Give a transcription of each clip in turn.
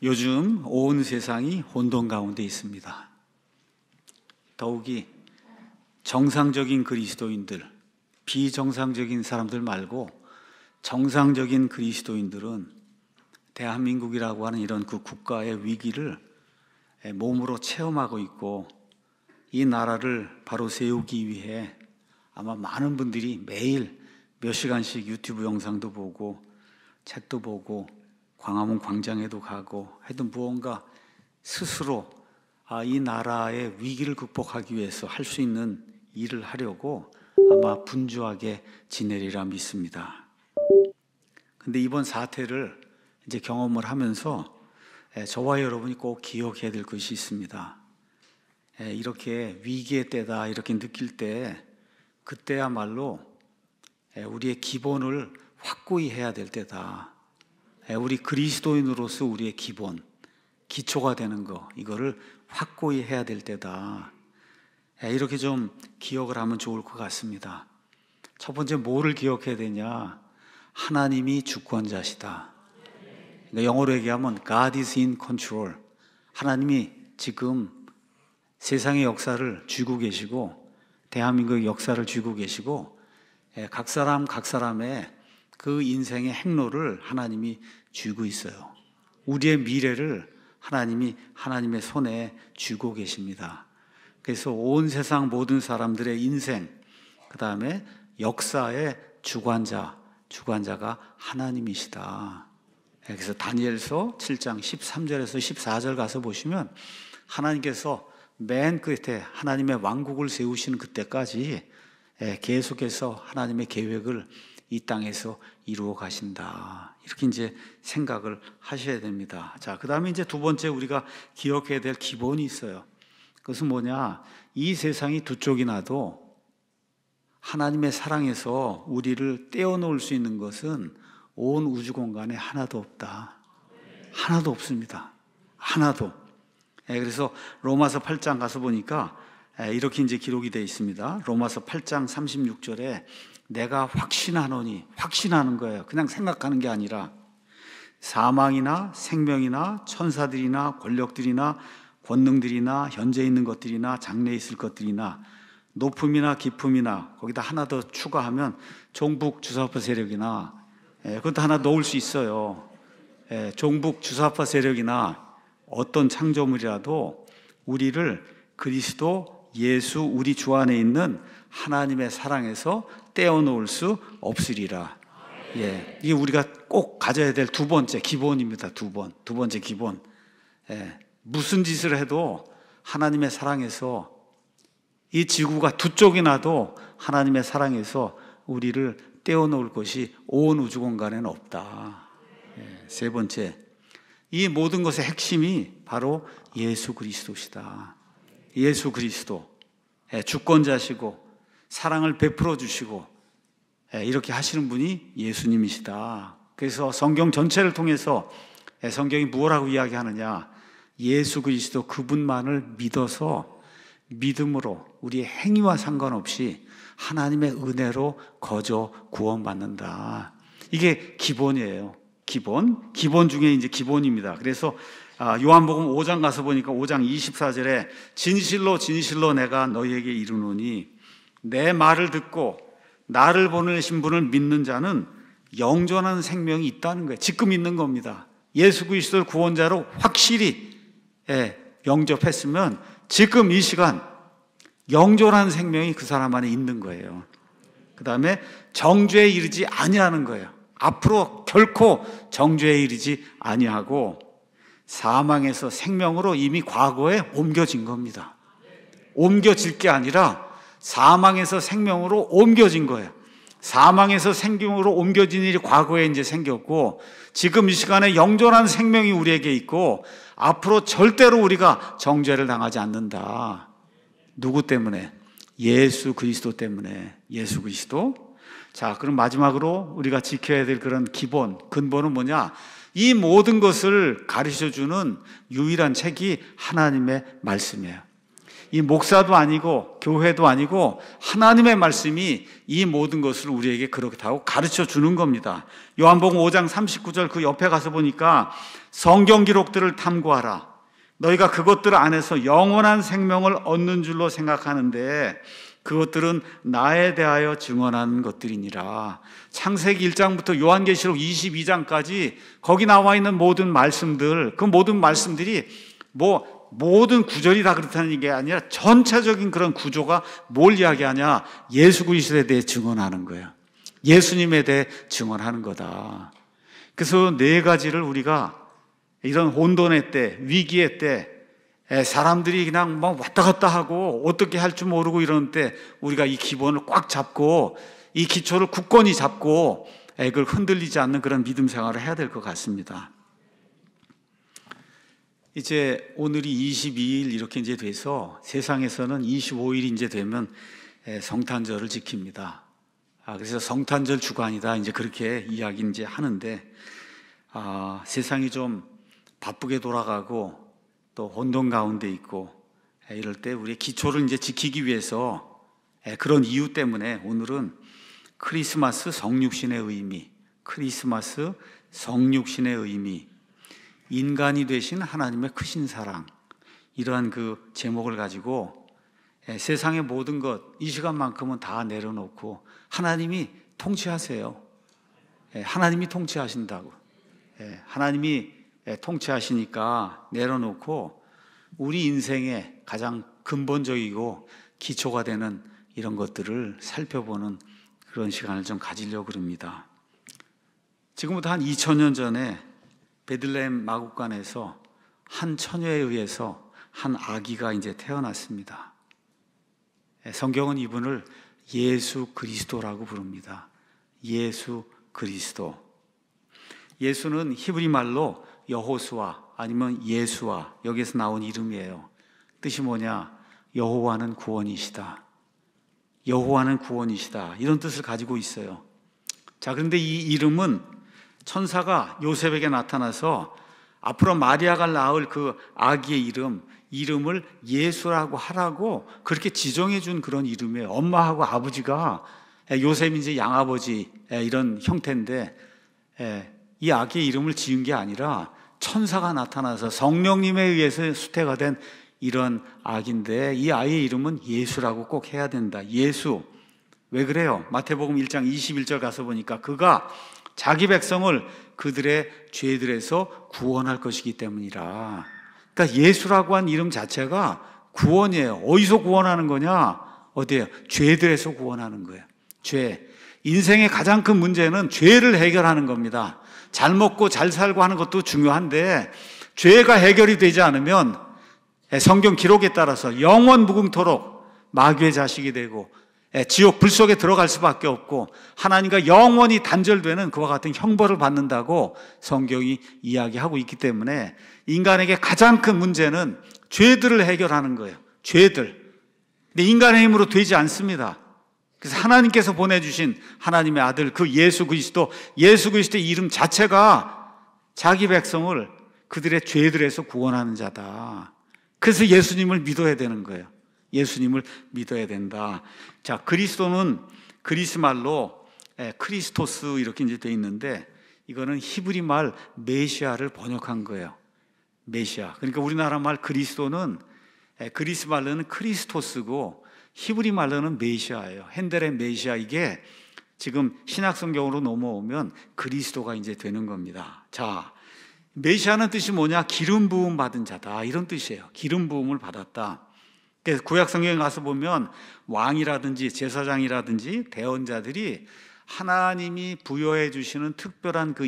요즘 온 세상이 혼돈 가운데 있습니다. 더욱이 정상적인 그리스도인들, 비정상적인 사람들 말고 정상적인 그리스도인들은 대한민국이라고 하는 이런 그 국가의 위기를 몸으로 체험하고 있고, 이 나라를 바로 세우기 위해 아마 많은 분들이 매일 몇 시간씩 유튜브 영상도 보고 책도 보고 광화문 광장에도 가고 하여튼 무언가 스스로 이 나라의 위기를 극복하기 위해서 할 수 있는 일을 하려고 아마 분주하게 지내리라 믿습니다. 근데 이번 사태를 이제 경험을 하면서 저와 여러분이 꼭 기억해야 될 것이 있습니다. 이렇게 위기의 때다 이렇게 느낄 때, 그때야말로 우리의 기본을 확고히 해야 될 때다. 우리 그리스도인으로서 우리의 기본, 기초가 되는 거, 이거를 확고히 해야 될 때다. 이렇게 좀 기억을 하면 좋을 것 같습니다. 첫 번째, 뭐를 기억해야 되냐? 하나님이 주권자시다. 그러니까 영어로 얘기하면 God is in control. 하나님이 지금 세상의 역사를 쥐고 계시고, 대한민국의 역사를 쥐고 계시고, 각 사람의 그 인생의 행로를 하나님이 쥐고 있어요. 우리의 미래를 하나님이 하나님의 손에 쥐고 계십니다. 그래서 온 세상 모든 사람들의 인생, 그 다음에 역사의 주관자가 하나님이시다. 그래서 다니엘서 7장 13절에서 14절 가서 보시면 하나님께서 맨 끝에 하나님의 왕국을 세우시는 그때까지 계속해서 하나님의 계획을 이 땅에서 이루어 가신다. 이렇게 이제 생각을 하셔야 됩니다. 자, 그 다음에 이제 두 번째 우리가 기억해야 될 기본이 있어요. 그것은 뭐냐? 이 세상이 두 쪽이 나도 하나님의 사랑에서 우리를 떼어놓을 수 있는 것은 온 우주 공간에 하나도 없다. 하나도 없습니다. 하나도. 그래서 로마서 8장 가서 보니까 이렇게 이제 기록이 되어 있습니다. 로마서 8장 36절에 내가 확신하노니, 확신하는 거예요. 그냥 생각하는 게 아니라 사망이나 생명이나 천사들이나 권력들이나 권능들이나 현재 있는 것들이나 장래에 있을 것들이나 높음이나 깊음이나, 거기다 하나 더 추가하면 종북 주사파 세력이나, 그것도 하나 넣을 수 있어요. 종북 주사파 세력이나 어떤 창조물이라도 우리를 그리스도 예수 우리 주 안에 있는 하나님의 사랑에서 떼어놓을 수 없으리라. 이게 우리가 꼭 가져야 될 두 번째 기본입니다. 두 번째 기본. 무슨 짓을 해도 하나님의 사랑에서, 이 지구가 두 쪽이 나도 하나님의 사랑에서 우리를 떼어놓을 것이 온 우주 공간에는 없다. 세 번째, 이 모든 것의 핵심이 바로 예수 그리스도시다. 예수 그리스도, 주권자시고 사랑을 베풀어 주시고 이렇게 하시는 분이 예수님이시다. 그래서 성경 전체를 통해서 성경이 무엇라고 이야기하느냐? 예수 그리스도 그분만을 믿어서 믿음으로 우리의 행위와 상관없이 하나님의 은혜로 거저 구원받는다. 이게 기본이에요. 기본 중에 이제 기본입니다. 그래서 요한복음 5장 가서 보니까 5장 24절에 진실로 진실로 내가 너희에게 이르노니 내 말을 듣고 나를 보내신 분을 믿는 자는 영존한 생명이 있다는 거예요. 지금 있는 겁니다. 예수 그리스도를 구원자로 확실히 영접했으면 지금 이 시간 영존한 생명이 그 사람 안에 있는 거예요. 그 다음에 정죄에 이르지 아니하는 거예요. 앞으로 결코 정죄에 이르지 아니하고 사망에서 생명으로 이미 과거에 옮겨진 겁니다. 옮겨질 게 아니라 사망에서 생명으로 옮겨진 거예요. 사망에서 생명으로 옮겨진 일이 과거에 이제 생겼고, 지금 이 시간에 영존한 생명이 우리에게 있고, 앞으로 절대로 우리가 정죄를 당하지 않는다. 누구 때문에? 예수 그리스도 때문에. 예수 그리스도. 자, 그럼 마지막으로 우리가 지켜야 될 그런 기본, 근본은 뭐냐? 이 모든 것을 가르쳐주는 유일한 책이 하나님의 말씀이에요. 이 목사도 아니고 교회도 아니고 하나님의 말씀이 이 모든 것을 우리에게 그렇다고 가르쳐 주는 겁니다. 요한복음 5장 39절 그 옆에 가서 보니까 성경 기록들을 탐구하라. 너희가 그것들 안에서 영원한 생명을 얻는 줄로 생각하는데 그것들은 나에 대하여 증언하는 것들이니라. 창세기 1장부터 요한계시록 22장까지 거기 나와 있는 모든 말씀들, 그 모든 말씀들이 모든 구절이 다 그렇다는 게 아니라 전체적인 그런 구조가 뭘 이야기하냐? 예수 그리스도에 대해 증언하는 거예요. 예수님에 대해 증언하는 거다. 그래서 네 가지를 우리가 이런 혼돈의 때, 위기의 때, 사람들이 그냥 막 왔다 갔다 하고 어떻게 할 줄 모르고 이러는 때 우리가 이 기본을 꽉 잡고 이 기초를 굳건히 잡고 그걸 흔들리지 않는 그런 믿음 생활을 해야 될 것 같습니다. 이제 오늘이 22일 이렇게 이제 돼서 세상에서는 25일이 이제 되면 성탄절을 지킵니다. 그래서 성탄절 주간이다 이제 그렇게 이야기 이제 하는데 세상이 좀 바쁘게 돌아가고 또 혼돈 가운데 있고 이럴 때 우리의 기초를 이제 지키기 위해서 그런 이유 때문에 오늘은 크리스마스 성육신의 의미, 크리스마스 성육신의 의미, 인간이 되신 하나님의 크신 사랑, 이러한 그 제목을 가지고 세상의 모든 것 이 시간만큼은 다 내려놓고 하나님이 통치하세요. 하나님이 통치하신다고. 하나님이 통치하시니까 내려놓고 우리 인생의 가장 근본적이고 기초가 되는 이런 것들을 살펴보는 그런 시간을 좀 가지려고 그럽니다. 지금부터 한 2000년 전에 베들레헴 마국간에서 한 처녀에 의해서 한 아기가 이제 태어났습니다. 성경은 이분을 예수 그리스도라고 부릅니다. 예수 그리스도. 예수는 히브리 말로 여호수아 아니면 예수아, 여기에서 나온 이름이에요. 뜻이 뭐냐? 여호와는 구원이시다. 여호와는 구원이시다. 이런 뜻을 가지고 있어요. 자, 그런데 이 이름은 천사가 요셉에게 나타나서 앞으로 마리아가 낳을 그 아기의 이름을 예수라고 하라고 그렇게 지정해 준 그런 이름이에요. 엄마하고 아버지가 요셉이 이제 양아버지 이런 형태인데 이 아기의 이름을 지은 게 아니라 천사가 나타나서 성령님에 의해서 수태가 된 이런 아기인데 이 아이의 이름은 예수라고 꼭 해야 된다. 예수. 왜 그래요? 마태복음 1장 21절 가서 보니까 그가 자기 백성을 그들의 죄들에서 구원할 것이기 때문이라. 그러니까 예수라고 한 이름 자체가 구원이에요. 어디서 구원하는 거냐? 어디에요? 죄들에서 구원하는 거예요. 죄. 인생의 가장 큰 문제는 죄를 해결하는 겁니다. 잘 먹고 잘 살고 하는 것도 중요한데 죄가 해결이 되지 않으면 성경 기록에 따라서 영원 무궁토록 마귀의 자식이 되고 지옥 불 속에 들어갈 수밖에 없고 하나님과 영원히 단절되는 그와 같은 형벌을 받는다고 성경이 이야기하고 있기 때문에 인간에게 가장 큰 문제는 죄들을 해결하는 거예요. 죄들. 근데 인간의 힘으로 되지 않습니다. 그래서 하나님께서 보내주신 하나님의 아들 그 예수 그리스도의 이름 자체가 자기 백성을 그들의 죄들에서 구원하는 자다. 그래서 예수님을 믿어야 되는 거예요. 예수님을 믿어야 된다. 자, 그리스도는 그리스 말로 크리스토스 이렇게 이제 돼 있는데 이거는 히브리 말 메시아를 번역한 거예요. 메시아. 그러니까 우리나라 말 그리스도는 그리스 말로는 크리스토스고 히브리 말로는 메시아예요. 핸델의 메시아. 이게 지금 신약성경으로 넘어오면 그리스도가 이제 되는 겁니다. 자, 메시아는 뜻이 뭐냐? 기름 부음 받은 자다. 이런 뜻이에요. 기름 부음을 받았다. 그래서 구약성경에 가서 보면 왕이라든지 제사장이라든지 대언자들이 하나님이 부여해 주시는 특별한 그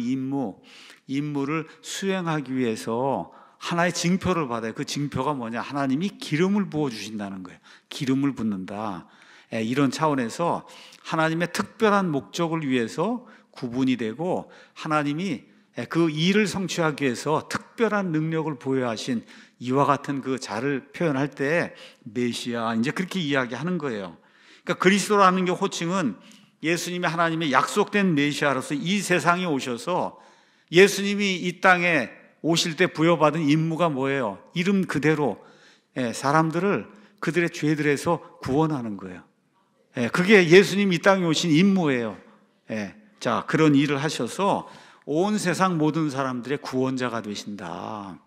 임무를 수행하기 위해서 하나의 징표를 받아요. 그 징표가 뭐냐? 하나님이 기름을 부어주신다는 거예요. 기름을 붓는다. 이런 차원에서 하나님의 특별한 목적을 위해서 구분이 되고 하나님이 그 일을 성취하기 위해서 특별한 능력을 부여하신 이와 같은 그 자를 표현할 때 메시아 이제 그렇게 이야기하는 거예요. 그러니까 그리스도라는 게 호칭은 예수님이 하나님의 약속된 메시아로서 이 세상에 오셔서 예수님이 이 땅에 오실 때 부여받은 임무가 뭐예요? 이름 그대로 사람들을 그들의 죄들에서 구원하는 거예요. 예, 그게 예수님 이 땅에 오신 임무예요. 예, 자, 그런 일을 하셔서 온 세상 모든 사람들의 구원자가 되신다.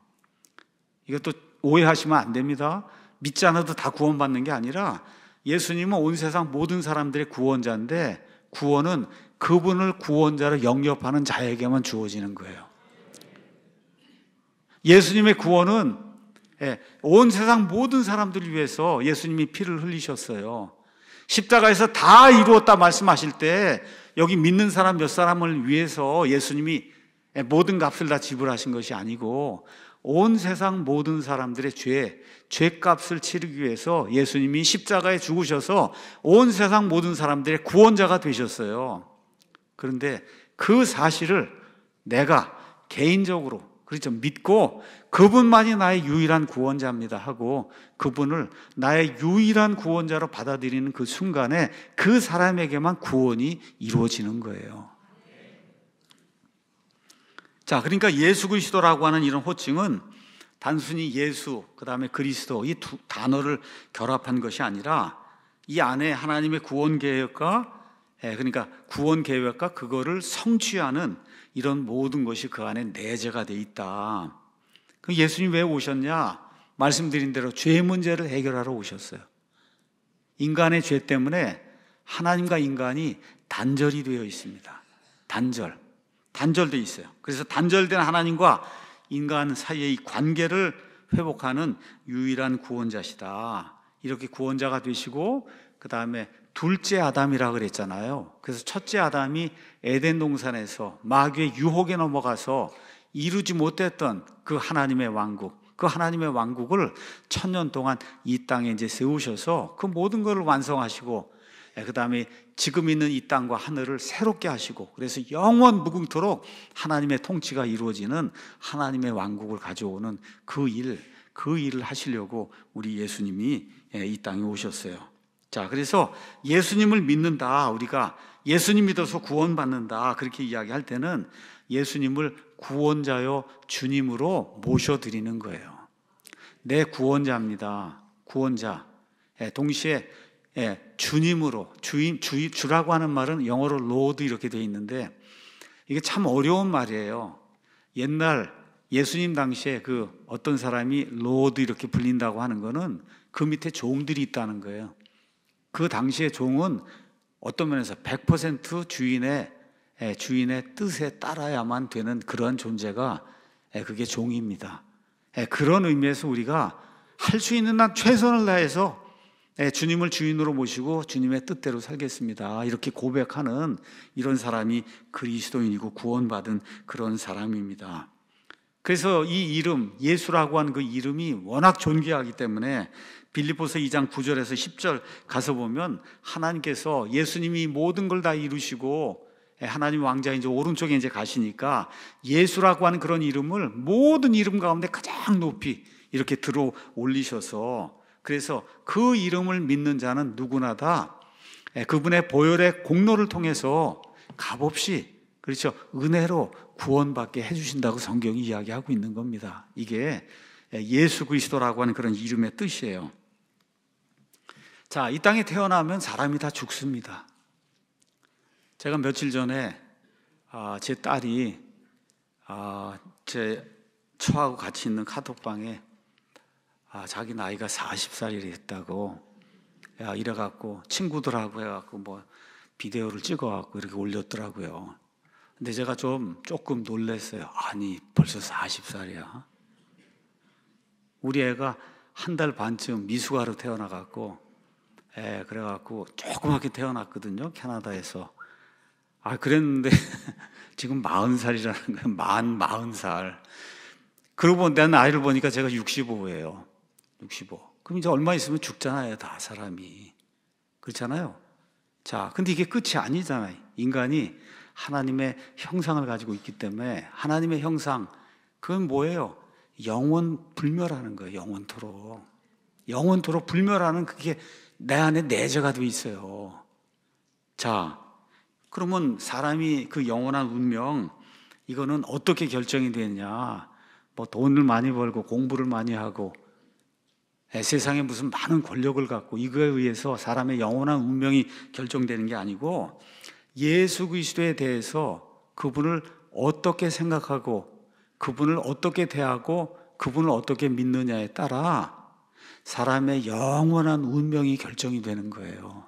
이것도 오해하시면 안 됩니다. 믿지 않아도 다 구원받는 게 아니라 예수님은 온 세상 모든 사람들의 구원자인데 구원은 그분을 구원자로 영접하는 자에게만 주어지는 거예요. 예수님의 구원은 온 세상 모든 사람들을 위해서 예수님이 피를 흘리셨어요. 십자가에서 다 이루었다 말씀하실 때 여기 믿는 사람 몇 사람을 위해서 예수님이 모든 값을 다 지불하신 것이 아니고 온 세상 모든 사람들의 죄값을 치르기 위해서 예수님이 십자가에 죽으셔서 온 세상 모든 사람들의 구원자가 되셨어요. 그런데 그 사실을 내가 개인적으로 그렇죠 믿고 그분만이 나의 유일한 구원자입니다 하고 그분을 나의 유일한 구원자로 받아들이는 그 순간에 그 사람에게만 구원이 이루어지는 거예요. 자, 그러니까 예수 그리스도라고 하는 이런 호칭은 단순히 예수, 그 다음에 그리스도 이 두 단어를 결합한 것이 아니라 이 안에 하나님의 구원 계획과 그러니까 구원 계획과 그거를 성취하는 이런 모든 것이 그 안에 내재가 돼 있다. 그 예수님 왜 오셨냐? 말씀드린 대로 죄 문제를 해결하러 오셨어요. 인간의 죄 때문에 하나님과 인간이 단절이 되어 있습니다. 단절되어 있어요. 그래서 단절된 하나님과 인간 사이의 이 관계를 회복하는 유일한 구원자시다. 이렇게 구원자가 되시고 그 다음에 둘째 아담이라 그랬잖아요. 그래서 첫째 아담이 에덴 동산에서 마귀의 유혹에 넘어가서 이루지 못했던 그 하나님의 왕국, 그 하나님의 왕국을 1000년 동안 이 땅에 이제 세우셔서 그 모든 것을 완성하시고 그 다음에 지금 있는 이 땅과 하늘을 새롭게 하시고 그래서 영원 무궁토록 하나님의 통치가 이루어지는 하나님의 왕국을 가져오는 그 일을 하시려고 우리 예수님이 이 땅에 오셨어요. 자, 그래서 예수님을 믿는다, 우리가 예수님 믿어서 구원받는다 그렇게 이야기할 때는 예수님을 구원자요 주님으로 모셔드리는 거예요. 내 구원자입니다. 구원자. 동시에 주님으로, 주라고 하는 말은 영어로 Lord 이렇게 되어 있는데 이게 참 어려운 말이에요. 옛날 예수님 당시에 그 어떤 사람이 Lord 이렇게 불린다고 하는 거는 그 밑에 종들이 있다는 거예요. 그 당시의 종은 어떤 면에서 100% 주인의 뜻에 따라야만 되는 그런 존재가 그게 종입니다. 그런 의미에서 우리가 할 수 있는 한 최선을 다해서 주님을 주인으로 모시고 주님의 뜻대로 살겠습니다 이렇게 고백하는 이런 사람이 그리스도인이고 구원받은 그런 사람입니다. 그래서 이 이름, 예수라고 하는 그 이름이 워낙 존귀하기 때문에 빌립보서 2장 9절에서 10절 가서 보면 하나님께서 예수님이 모든 걸 다 이루시고 하나님 왕자 이제 오른쪽에 이제 가시니까 예수라고 하는 그런 이름을 모든 이름 가운데 가장 높이 이렇게 들어 올리셔서 그래서 그 이름을 믿는 자는 누구나 다 그분의 보혈의 공로를 통해서 값없이 그렇죠 은혜로 구원받게 해주신다고 성경이 이야기하고 있는 겁니다. 이게 예수 그리스도라고 하는 그런 이름의 뜻이에요. 자, 이 땅에 태어나면 사람이 다 죽습니다. 제가 며칠 전에 제 딸이 제 처하고 같이 있는 카톡방에 자기 나이가 40살이 됐다고 이래갖고 친구들하고 해갖고 뭐 비디오를 찍어갖고 이렇게 올렸더라고요. 근데 제가 조금 놀랐어요. 아니 벌써 40살이야? 우리 애가 한 달 반쯤 미숙아로 태어나갖고 그래갖고 조그맣게 태어났거든요. 캐나다에서. 그랬는데 지금 40살이라는 거예요. 40살. 그러고 내 나이를 보니까 제가 65예요. 65. 그럼 이제 얼마 있으면 죽잖아요, 다 사람이. 그렇잖아요. 자, 근데 이게 끝이 아니잖아요. 인간이 하나님의 형상을 가지고 있기 때문에 하나님의 형상, 그건 뭐예요? 영원 불멸하는 거예요. 영원토록 불멸하는 그게 내 안에 내재가 되어 있어요. 자, 그러면 사람이 그 영원한 운명, 이거는 어떻게 결정이 되느냐? 뭐 돈을 많이 벌고 공부를 많이 하고 세상에 무슨 많은 권력을 갖고 이거에 의해서 사람의 영원한 운명이 결정되는 게 아니고 예수 그리스도에 대해서 그분을 어떻게 생각하고 그분을 어떻게 대하고 그분을 어떻게 믿느냐에 따라 사람의 영원한 운명이 결정이 되는 거예요.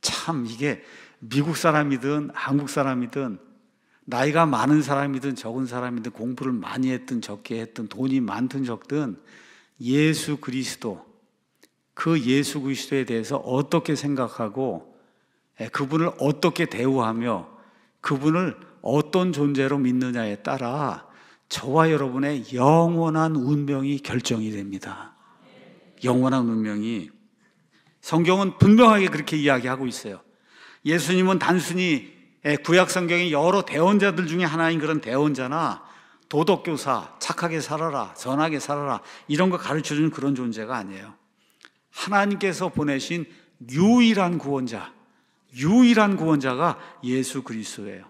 참 이게 미국 사람이든 한국 사람이든 나이가 많은 사람이든 적은 사람이든 공부를 많이 했든 적게 했든 돈이 많든 적든 예수 그리스도, 그 예수 그리스도에 대해서 어떻게 생각하고 그분을 어떻게 대우하며 그분을 어떤 존재로 믿느냐에 따라 저와 여러분의 영원한 운명이 결정이 됩니다. 영원한 운명이. 성경은 분명하게 그렇게 이야기하고 있어요. 예수님은 단순히 구약 성경의 여러 대언자들 중에 하나인 그런 대언자나 도덕교사, 착하게 살아라, 선하게 살아라 이런 거 가르쳐주는 그런 존재가 아니에요. 하나님께서 보내신 유일한 구원자, 유일한 구원자가 예수 그리스도예요.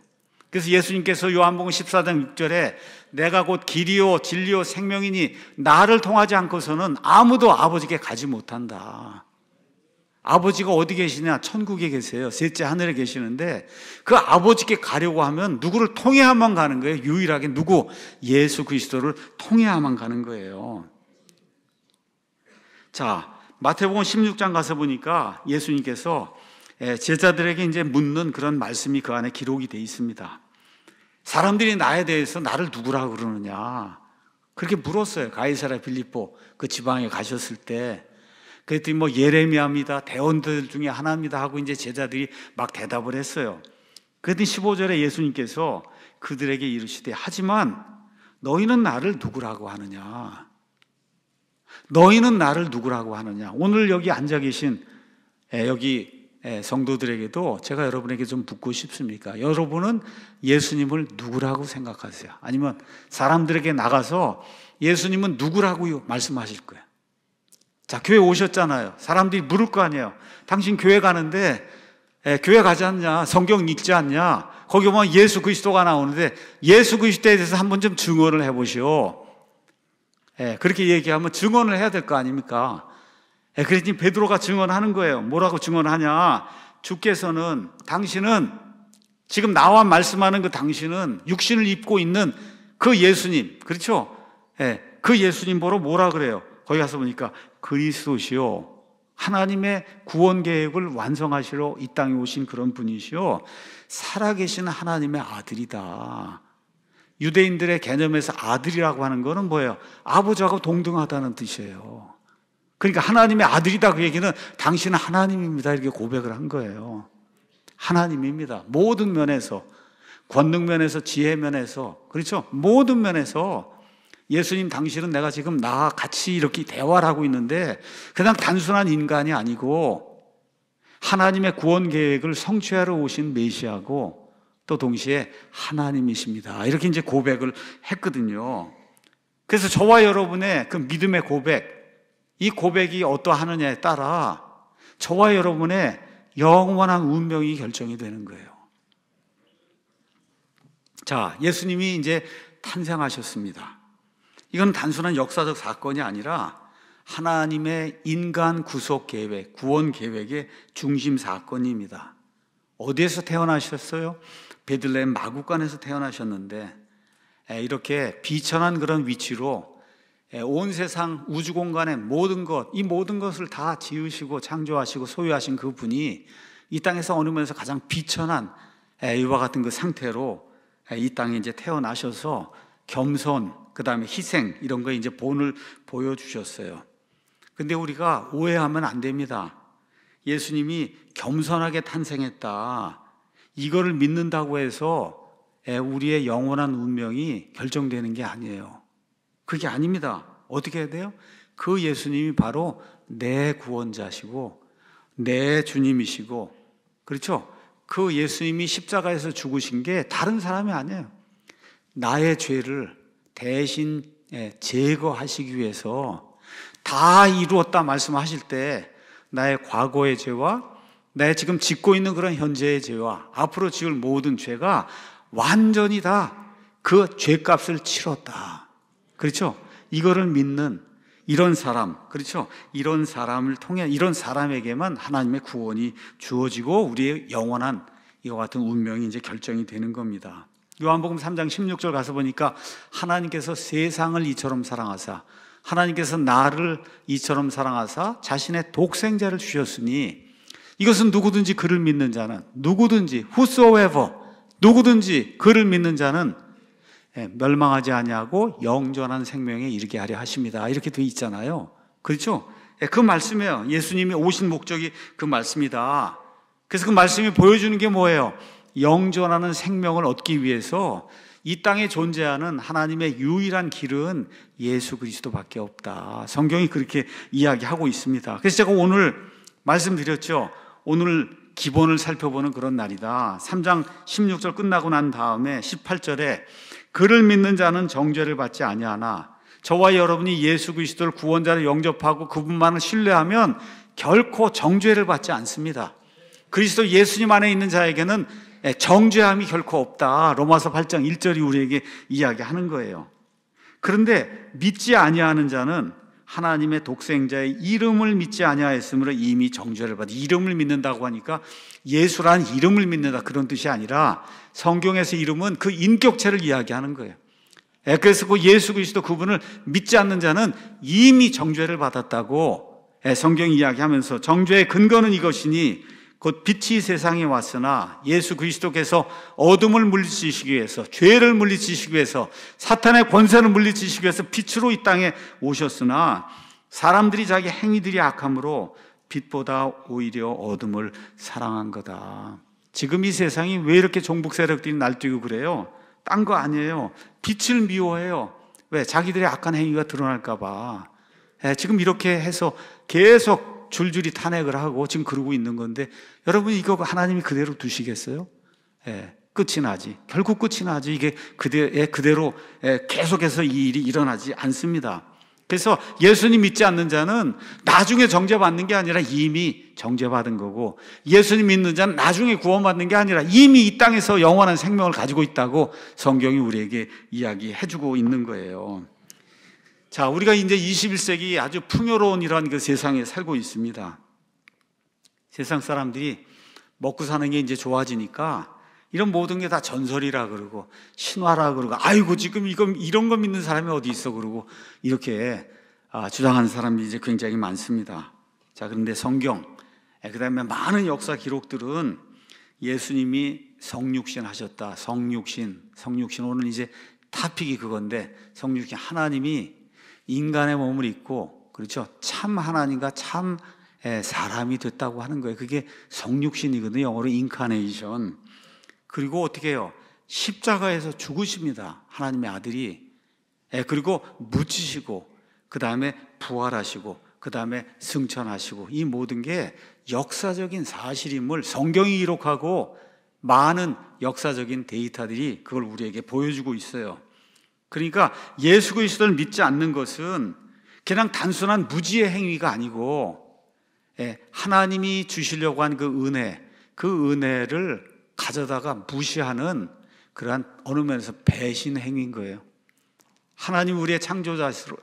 그래서 예수님께서 요한복음 14장 6절에 내가 곧 길이요 진리요 생명이니 나를 통하지 않고서는 아무도 아버지께 가지 못한다. 아버지가 어디 계시냐? 천국에 계세요. 셋째 하늘에 계시는데 그 아버지께 가려고 하면 누구를 통해야만 가는 거예요. 유일하게 누구? 예수 그리스도를 통해야만 가는 거예요. 자, 마태복음 16장 가서 보니까 예수님께서 제자들에게 이제 묻는 그런 말씀이 그 안에 기록이 되어 있습니다. 사람들이 나에 대해서 나를 누구라고 그러느냐? 그렇게 물었어요. 가이사랴 빌립보 그 지방에 가셨을 때. 그랬더니 뭐 예레미야입니다. 대언들 중에 하나입니다 하고 이제 제자들이 막 대답을 했어요. 그랬더니 15절에 예수님께서 그들에게 이르시되 하지만 너희는 나를 누구라고 하느냐? 너희는 나를 누구라고 하느냐? 오늘 여기 앉아 계신 여기 성도들에게도 제가 여러분에게 좀 묻고 싶습니까? 여러분은 예수님을 누구라고 생각하세요? 아니면 사람들에게 나가서 예수님은 누구라고 말씀하실 거예요? 자, 교회 오셨잖아요. 사람들이 물을 거 아니에요. 당신 교회 가는데 교회 가지 않냐? 성경 읽지 않냐? 거기 보면 예수 그리스도가 나오는데 예수 그리스도에 대해서 한번 좀 증언을 해보시오. 그렇게 얘기하면 증언을 해야 될 거 아닙니까? 그랬더니 베드로가 증언하는 거예요. 뭐라고 증언하냐? 주께서는, 당신은, 지금 나와 말씀하는 그 당신은 육신을 입고 있는 그 예수님, 그렇죠? 그 예수님 보러 뭐라 그래요? 거기 가서 보니까 그리스도시요, 하나님의 구원 계획을 완성하시러 이 땅에 오신 그런 분이시요, 살아계신 하나님의 아들이다. 유대인들의 개념에서 아들이라고 하는 거는 뭐예요? 아버지하고 동등하다는 뜻이에요. 그러니까 하나님의 아들이다 그 얘기는 당신은 하나님입니다 이렇게 고백을 한 거예요. 하나님입니다. 모든 면에서, 권능 면에서, 지혜 면에서, 그렇죠? 모든 면에서 예수님 당신은 내가 지금 나와 같이 이렇게 대화를 하고 있는데 그냥 단순한 인간이 아니고 하나님의 구원 계획을 성취하러 오신 메시아고 또 동시에 하나님이십니다. 이렇게 이제 고백을 했거든요. 그래서 저와 여러분의 그 믿음의 고백, 이 고백이 어떠하느냐에 따라 저와 여러분의 영원한 운명이 결정이 되는 거예요. 자, 예수님이 이제 탄생하셨습니다. 이건 단순한 역사적 사건이 아니라 하나님의 인간 구속 계획, 구원 계획의 중심 사건입니다. 어디에서 태어나셨어요? 베들레헴 마구간에서 태어나셨는데 이렇게 비천한 그런 위치로 온 세상 우주 공간의 모든 것, 이 모든 것을 다 지으시고 창조하시고 소유하신 그 분이 이 땅에서 어느 면에서 가장 비천한 이와 같은 그 상태로 이 땅에 이제 태어나셔서 겸손, 그 다음에 희생 이런 거 이제 본을 보여주셨어요. 근데 우리가 오해하면 안 됩니다. 예수님이 겸손하게 탄생했다, 이거를 믿는다고 해서 우리의 영원한 운명이 결정되는 게 아니에요. 그게 아닙니다. 어떻게 해야 돼요? 그 예수님이 바로 내 구원자시고 내 주님이시고, 그렇죠? 그 예수님이 십자가에서 죽으신 게 다른 사람이 아니에요. 나의 죄를 대신 제거하시기 위해서 다 이루었다 말씀하실 때 나의 과거의 죄와 내 지금 짓고 있는 그런 현재의 죄와 앞으로 지을 모든 죄가 완전히 다 그 죄값을 치렀다. 그렇죠? 이거를 믿는, 이런 사람, 그렇죠? 이런 사람을 통해 이런 사람에게만 하나님의 구원이 주어지고 우리의 영원한 이와 같은 운명이 이제 결정이 되는 겁니다. 요한복음 3장 16절 가서 보니까 하나님께서 세상을 이처럼 사랑하사 하나님께서 나를 이처럼 사랑하사 자신의 독생자를 주셨으니 이것은 누구든지 그를 믿는 자는 누구든지 whosoever 누구든지 그를 믿는 자는 멸망하지 아니하고 영존한 생명에 이르게 하려 하십니다. 이렇게 돼 있잖아요. 그렇죠? 그 말씀이에요. 예수님이 오신 목적이 그 말씀이다. 그래서 그 말씀이 보여주는 게 뭐예요? 영존하는 생명을 얻기 위해서 이 땅에 존재하는 하나님의 유일한 길은 예수 그리스도밖에 없다. 성경이 그렇게 이야기하고 있습니다. 그래서 제가 오늘 말씀드렸죠. 오늘 기본을 살펴보는 그런 날이다. 3장 16절 끝나고 난 다음에 18절에 그를 믿는 자는 정죄를 받지 아니하나 저와 여러분이 예수 그리스도를 구원자로 영접하고 그분만을 신뢰하면 결코 정죄를 받지 않습니다. 그리스도 예수님 안에 있는 자에게는 정죄함이 결코 없다. 로마서 8장 1절이 우리에게 이야기하는 거예요. 그런데 믿지 아니하는 자는 하나님의 독생자의 이름을 믿지 아니하였으므로 이미 정죄를 받아. 이름을 믿는다고 하니까 예수라는 이름을 믿는다 그런 뜻이 아니라 성경에서 이름은 그 인격체를 이야기하는 거예요. 그래서 그 예수 그리스도 그분을 믿지 않는 자는 이미 정죄를 받았다고 성경이 이야기하면서 정죄의 근거는 이것이니 곧 빛이 세상에 왔으나 예수 그리스도께서 어둠을 물리치시기 위해서 죄를 물리치시기 위해서 사탄의 권세를 물리치시기 위해서 빛으로 이 땅에 오셨으나 사람들이 자기 행위들이 악함으로 빛보다 오히려 어둠을 사랑한 거다. 지금 이 세상이 왜 이렇게 종북 세력들이 날뛰고 그래요? 딴 거 아니에요. 빛을 미워해요. 왜? 자기들의 악한 행위가 드러날까 봐. 지금 이렇게 해서 계속 줄줄이 탄핵을 하고 지금 그러고 있는 건데 여러분 이거 하나님이 그대로 두시겠어요? 끝이 나지. 결국 끝이 나지. 이게 그대로 계속해서 이 일이 일어나지 않습니다. 그래서 예수님 믿지 않는 자는 나중에 정죄받는 게 아니라 이미 정죄받은 거고 예수님 믿는 자는 나중에 구원받는 게 아니라 이미 이 땅에서 영원한 생명을 가지고 있다고 성경이 우리에게 이야기해주고 있는 거예요. 자, 우리가 이제 21세기 아주 풍요로운 이런 그 세상에 살고 있습니다. 세상 사람들이 먹고 사는 게 이제 좋아지니까 이런 모든 게 다 전설이라 그러고 신화라 그러고 아이고 지금 이런 거 믿는 사람이 어디 있어 그러고 이렇게 주장하는 사람이 이제 굉장히 많습니다. 자, 그런데 성경, 그다음에 많은 역사 기록들은 예수님이 성육신 하셨다. 성육신 오늘 이제 타픽이 그건데 성육신 하나님이 인간의 몸을 입고 그렇죠. 참 하나님과 참 사람이 됐다고 하는 거예요. 그게 성육신이거든요. 영어로 인카네이션. 그리고 어떻게 해요? 십자가에서 죽으십니다. 하나님의 아들이. 그리고 묻히시고 그 다음에 부활하시고 그 다음에 승천하시고 이 모든 게 역사적인 사실임을 성경이 기록하고 많은 역사적인 데이터들이 그걸 우리에게 보여주고 있어요. 그러니까 예수 그리스도를 믿지 않는 것은 그냥 단순한 무지의 행위가 아니고 하나님이 주시려고 한 그 은혜를 가져다가 무시하는 그러한 어느 면에서 배신 행위인 거예요. 하나님 우리의 창조자시로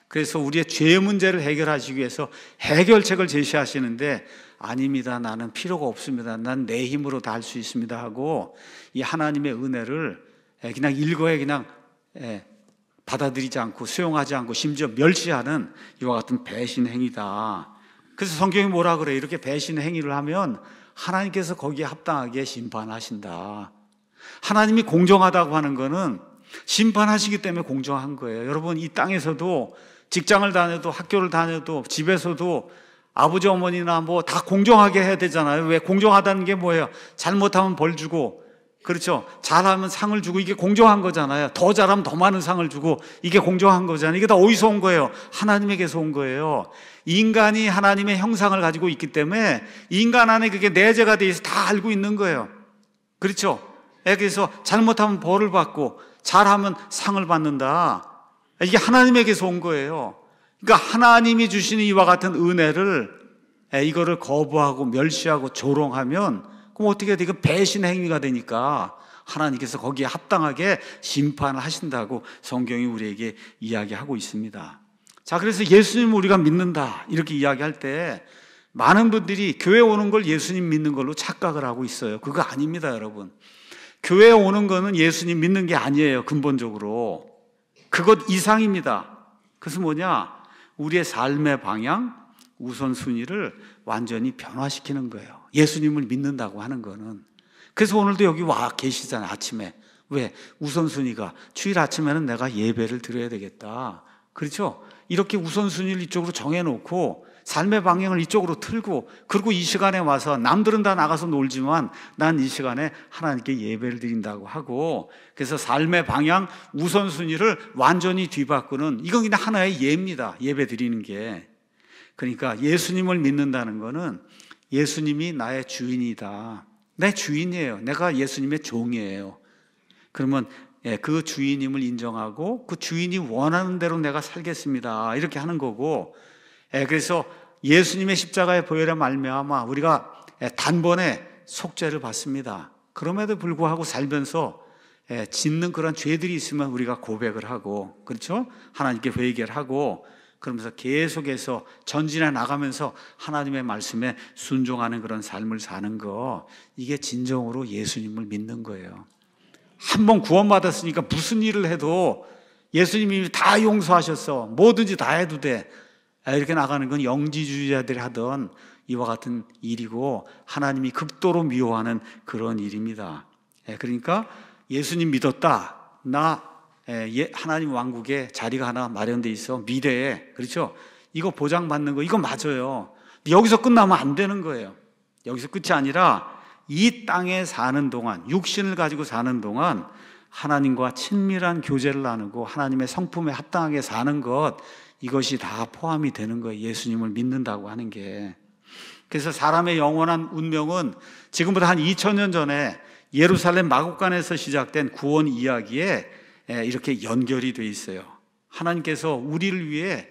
그래서 우리의 죄 문제를 해결하시기 위해서 해결책을 제시하시는데 아닙니다. 나는 필요가 없습니다. 난 내 힘으로 다 할 수 있습니다 하고 이 하나님의 은혜를 그냥 일거에 그냥 받아들이지 않고 수용하지 않고 심지어 멸시하는 이와 같은 배신 행위다. 그래서 성경이 뭐라 그래요? 이렇게 배신 행위를 하면 하나님께서 거기에 합당하게 심판하신다. 하나님이 공정하다고 하는 거는 심판하시기 때문에 공정한 거예요. 여러분 이 땅에서도 직장을 다녀도 학교를 다녀도 집에서도 아버지 어머니나 뭐 다 공정하게 해야 되잖아요. 왜? 공정하다는 게 뭐예요? 잘못하면 벌 주고 그렇죠. 잘하면 상을 주고 이게 공정한 거잖아요. 더 잘하면 더 많은 상을 주고 이게 공정한 거잖아요. 이게 다 어디서 온 거예요? 하나님에게서 온 거예요. 인간이 하나님의 형상을 가지고 있기 때문에 인간 안에 그게 내재가 돼 있어 다 알고 있는 거예요. 그렇죠. 그래서 잘못하면 벌을 받고 잘하면 상을 받는다. 이게 하나님에게서 온 거예요. 그러니까 하나님이 주시는 이와 같은 은혜를 이거를 거부하고 멸시하고 조롱하면 그럼 어떻게 돼? 이거 배신 행위가 되니까 하나님께서 거기에 합당하게 심판을 하신다고 성경이 우리에게 이야기하고 있습니다. 자, 그래서 예수님을 우리가 믿는다 이렇게 이야기할 때 많은 분들이 교회 오는 걸 예수님 믿는 걸로 착각을 하고 있어요. 그거 아닙니다, 여러분. 교회 오는 거는 예수님 믿는 게 아니에요, 근본적으로. 그것 이상입니다. 그래서 뭐냐? 우리의 삶의 방향, 우선순위를 완전히 변화시키는 거예요. 예수님을 믿는다고 하는 거는. 그래서 오늘도 여기 와 계시잖아요, 아침에. 왜? 우선순위가 주일 아침에는 내가 예배를 드려야 되겠다. 그렇죠? 이렇게 우선순위를 이쪽으로 정해놓고 삶의 방향을 이쪽으로 틀고, 그리고 이 시간에 와서 남들은 다 나가서 놀지만 난 이 시간에 하나님께 예배를 드린다고 하고, 그래서 삶의 방향, 우선순위를 완전히 뒤바꾸는, 이건 그냥 하나의 예입니다. 예배 드리는 게. 그러니까 예수님을 믿는다는 거는 예수님이 나의 주인이다. 내 주인이에요. 내가 예수님의 종이에요. 그러면 그 주인임을 인정하고 그 주인이 원하는 대로 내가 살겠습니다. 이렇게 하는 거고, 그래서 예수님의 십자가의 보혈에 말미암아 우리가 단번에 속죄를 받습니다. 그럼에도 불구하고 살면서 짓는 그런 죄들이 있으면 우리가 고백을 하고, 그렇죠? 하나님께 회개를 하고, 그러면서 계속해서 전진해 나가면서 하나님의 말씀에 순종하는 그런 삶을 사는 거, 이게 진정으로 예수님을 믿는 거예요. 한번 구원받았으니까 무슨 일을 해도 예수님이 다 용서하셨어, 뭐든지 다 해도 돼, 이렇게 나가는 건 영지주의자들이 하던 이와 같은 일이고 하나님이 극도로 미워하는 그런 일입니다. 그러니까 예수님 믿었다, 나 하나님 왕국에 자리가 하나 마련돼 있어, 미래에, 그렇죠? 이거 보장받는 거, 이거 맞아요. 여기서 끝나면 안 되는 거예요. 여기서 끝이 아니라 이 땅에 사는 동안, 육신을 가지고 사는 동안 하나님과 친밀한 교제를 나누고 하나님의 성품에 합당하게 사는 것, 이것이 다 포함이 되는 거예요. 예수님을 믿는다고 하는 게. 그래서 사람의 영원한 운명은 지금부터 한 2000년 전에 예루살렘 마국간에서 시작된 구원 이야기에 이렇게 연결이 돼 있어요. 하나님께서 우리를 위해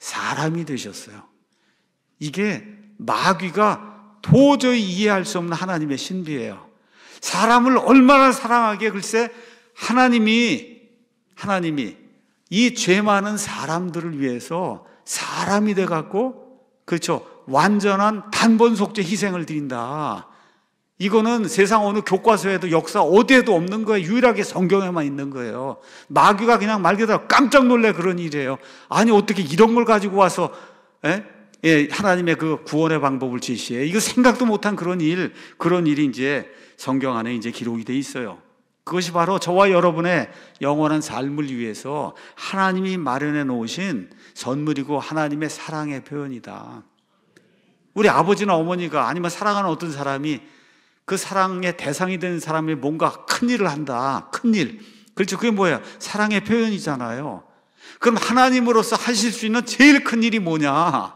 사람이 되셨어요. 이게 마귀가 도저히 이해할 수 없는 하나님의 신비예요. 사람을 얼마나 사랑하기에, 글쎄 하나님이 이 죄 많은 사람들을 위해서 사람이 돼갖고, 그렇죠, 완전한 단번 속죄 희생을 드린다. 이거는 세상 어느 교과서에도 역사 어디에도 없는 거예요. 유일하게 성경에만 있는 거예요. 마귀가 그냥 말 그대로 깜짝 놀래 그런 일이에요. 아니 어떻게 이런 걸 가지고 와서 하나님의 그 구원의 방법을 제시해. 이거 생각도 못한 그런 일이 이제 성경 안에 이제 기록이 돼 있어요. 그것이 바로 저와 여러분의 영원한 삶을 위해서 하나님이 마련해 놓으신 선물이고 하나님의 사랑의 표현이다. 우리 아버지나 어머니가, 아니면 사랑하는 어떤 사람이 그 사랑의 대상이 되는 사람이 뭔가 큰 일을 한다. 큰 일. 그렇죠. 그게 뭐예요? 사랑의 표현이잖아요. 그럼 하나님으로서 하실 수 있는 제일 큰 일이 뭐냐?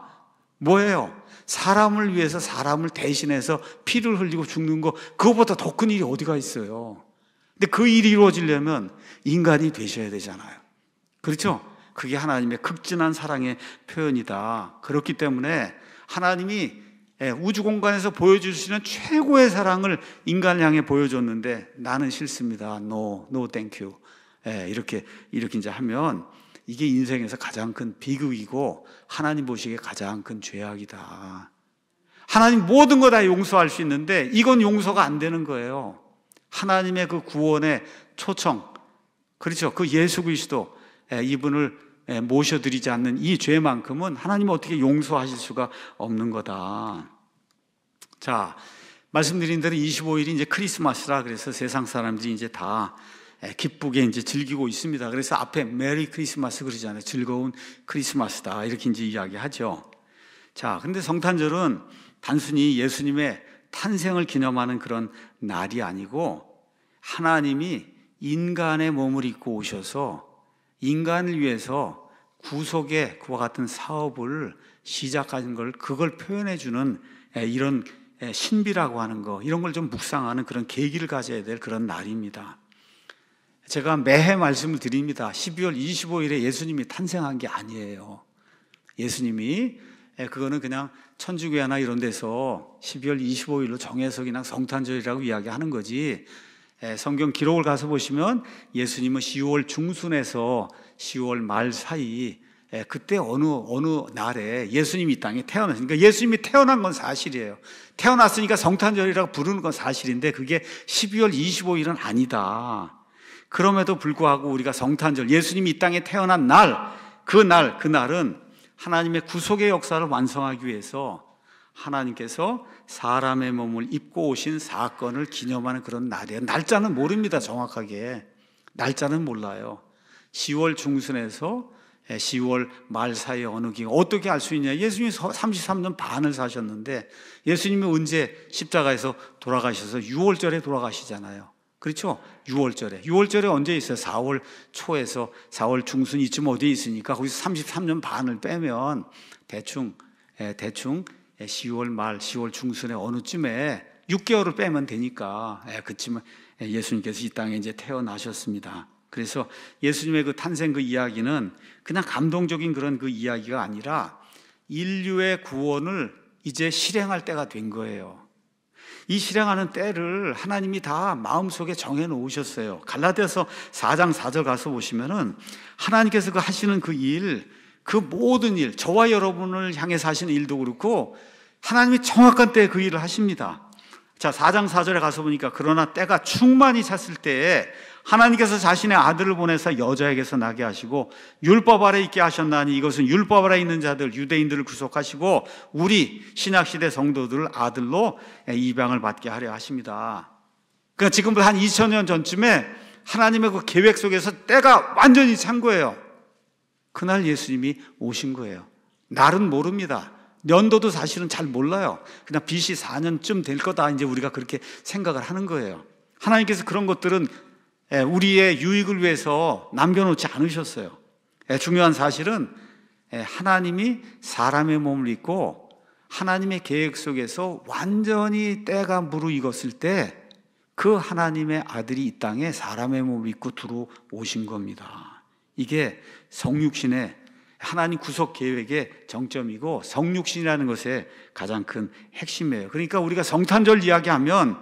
뭐예요? 사람을 위해서 사람을 대신해서 피를 흘리고 죽는 거, 그거보다 더 큰 일이 어디가 있어요? 근데 그 일이 이루어지려면 인간이 되셔야 되잖아요. 그렇죠? 그게 하나님의 극진한 사랑의 표현이다. 그렇기 때문에 하나님이 우주 공간에서 보여주시는 최고의 사랑을 인간을 향해 보여줬는데, 나는 싫습니다. No thank you. 이렇게 이제 하면 이게 인생에서 가장 큰 비극이고 하나님 보시기에 가장 큰 죄악이다. 하나님 모든 거 다 용서할 수 있는데 이건 용서가 안 되는 거예요. 하나님의 그 구원의 초청, 그렇죠, 그 예수 그리스도, 이분을 모셔드리지 않는 이 죄만큼은 하나님은 어떻게 용서하실 수가 없는 거다. 자, 말씀드린 대로 25일이 이제 크리스마스라 그래서 세상 사람들이 이제 다 기쁘게 이제 즐기고 있습니다. 그래서 앞에 메리 크리스마스 그러잖아요. 즐거운 크리스마스다, 이렇게 이제 이야기하죠. 자, 근데 성탄절은 단순히 예수님의 탄생을 기념하는 그런 날이 아니고, 하나님이 인간의 몸을 입고 오셔서 인간을 위해서 구속의 그와 같은 사업을 시작하는 걸, 그걸 표현해 주는 이런 신비라고 하는 거, 이런 걸 좀 묵상하는 그런 계기를 가져야 될 그런 날입니다. 제가 매해 말씀을 드립니다. 12월 25일에 예수님이 탄생한 게 아니에요. 예수님이 그거는 그냥 천주교회나 이런 데서 12월 25일로 정해서 그냥 성탄절이라고 이야기하는 거지, 성경 기록을 가서 보시면 예수님은 10월 중순에서 10월 말 사이 그때 어느 날에 예수님이 이 땅에 태어났으니까, 그러니까 예수님이 태어난 건 사실이에요. 태어났으니까 성탄절이라고 부르는 건 사실인데 그게 12월 25일은 아니다. 그럼에도 불구하고 우리가 성탄절, 예수님이 이 땅에 태어난 날, 그날은 하나님의 구속의 역사를 완성하기 위해서 하나님께서 사람의 몸을 입고 오신 사건을 기념하는 그런 날이에요. 날짜는 모릅니다. 정확하게 날짜는 몰라요. 10월 중순에서 10월 말 사이에 어느 기간, 어떻게 알 수 있냐? 예수님이 33년 반을 사셨는데 예수님이 언제 십자가에서 돌아가셔서 6월절에 돌아가시잖아요. 그렇죠? 6월절에 언제 있어요? 4월 초에서 4월 중순 이쯤 어디에 있으니까 거기서 33년 반을 빼면 대충 10월 말 10월 중순에 어느쯤에 6개월을 빼면 되니까 그쯤에 예수님께서 이 땅에 이제 태어나셨습니다. 그래서 예수님의 그 탄생 그 이야기는 그냥 감동적인 그런 그 이야기가 아니라 인류의 구원을 이제 실행할 때가 된 거예요. 이 실행하는 때를 하나님이 다 마음속에 정해 놓으셨어요. 갈라디아서 4장 4절 가서 보시면은 하나님께서 그 하시는 그 일, 그 모든 일, 저와 여러분을 향해서 하시는 일도 그렇고 하나님이 정확한 때에 그 일을 하십니다. 자, 4장 4절에 가서 보니까 그러나 때가 충만히 찼을 때에 하나님께서 자신의 아들을 보내서 여자에게서 나게 하시고 율법 아래 있게 하셨나니 이것은 율법 아래 있는 자들 유대인들을 구속하시고 우리 신약시대 성도들을 아들로 입양을 받게 하려 하십니다. 그러니까 지금부터 한 2000년 전쯤에 하나님의 그 계획 속에서 때가 완전히 찬 거예요. 그날 예수님이 오신 거예요. 날은 모릅니다. 연도도 사실은 잘 몰라요. 그냥 BC 4년쯤 될 거다 이제 우리가 그렇게 생각을 하는 거예요. 하나님께서 그런 것들은 우리의 유익을 위해서 남겨놓지 않으셨어요. 중요한 사실은 하나님이 사람의 몸을 입고 하나님의 계획 속에서 완전히 때가 무르익었을 때 그 하나님의 아들이 이 땅에 사람의 몸을 입고 들어오신 겁니다. 이게 성육신의 하나님 구속 계획의 정점이고 성육신이라는 것의 가장 큰 핵심이에요. 그러니까 우리가 성탄절 이야기하면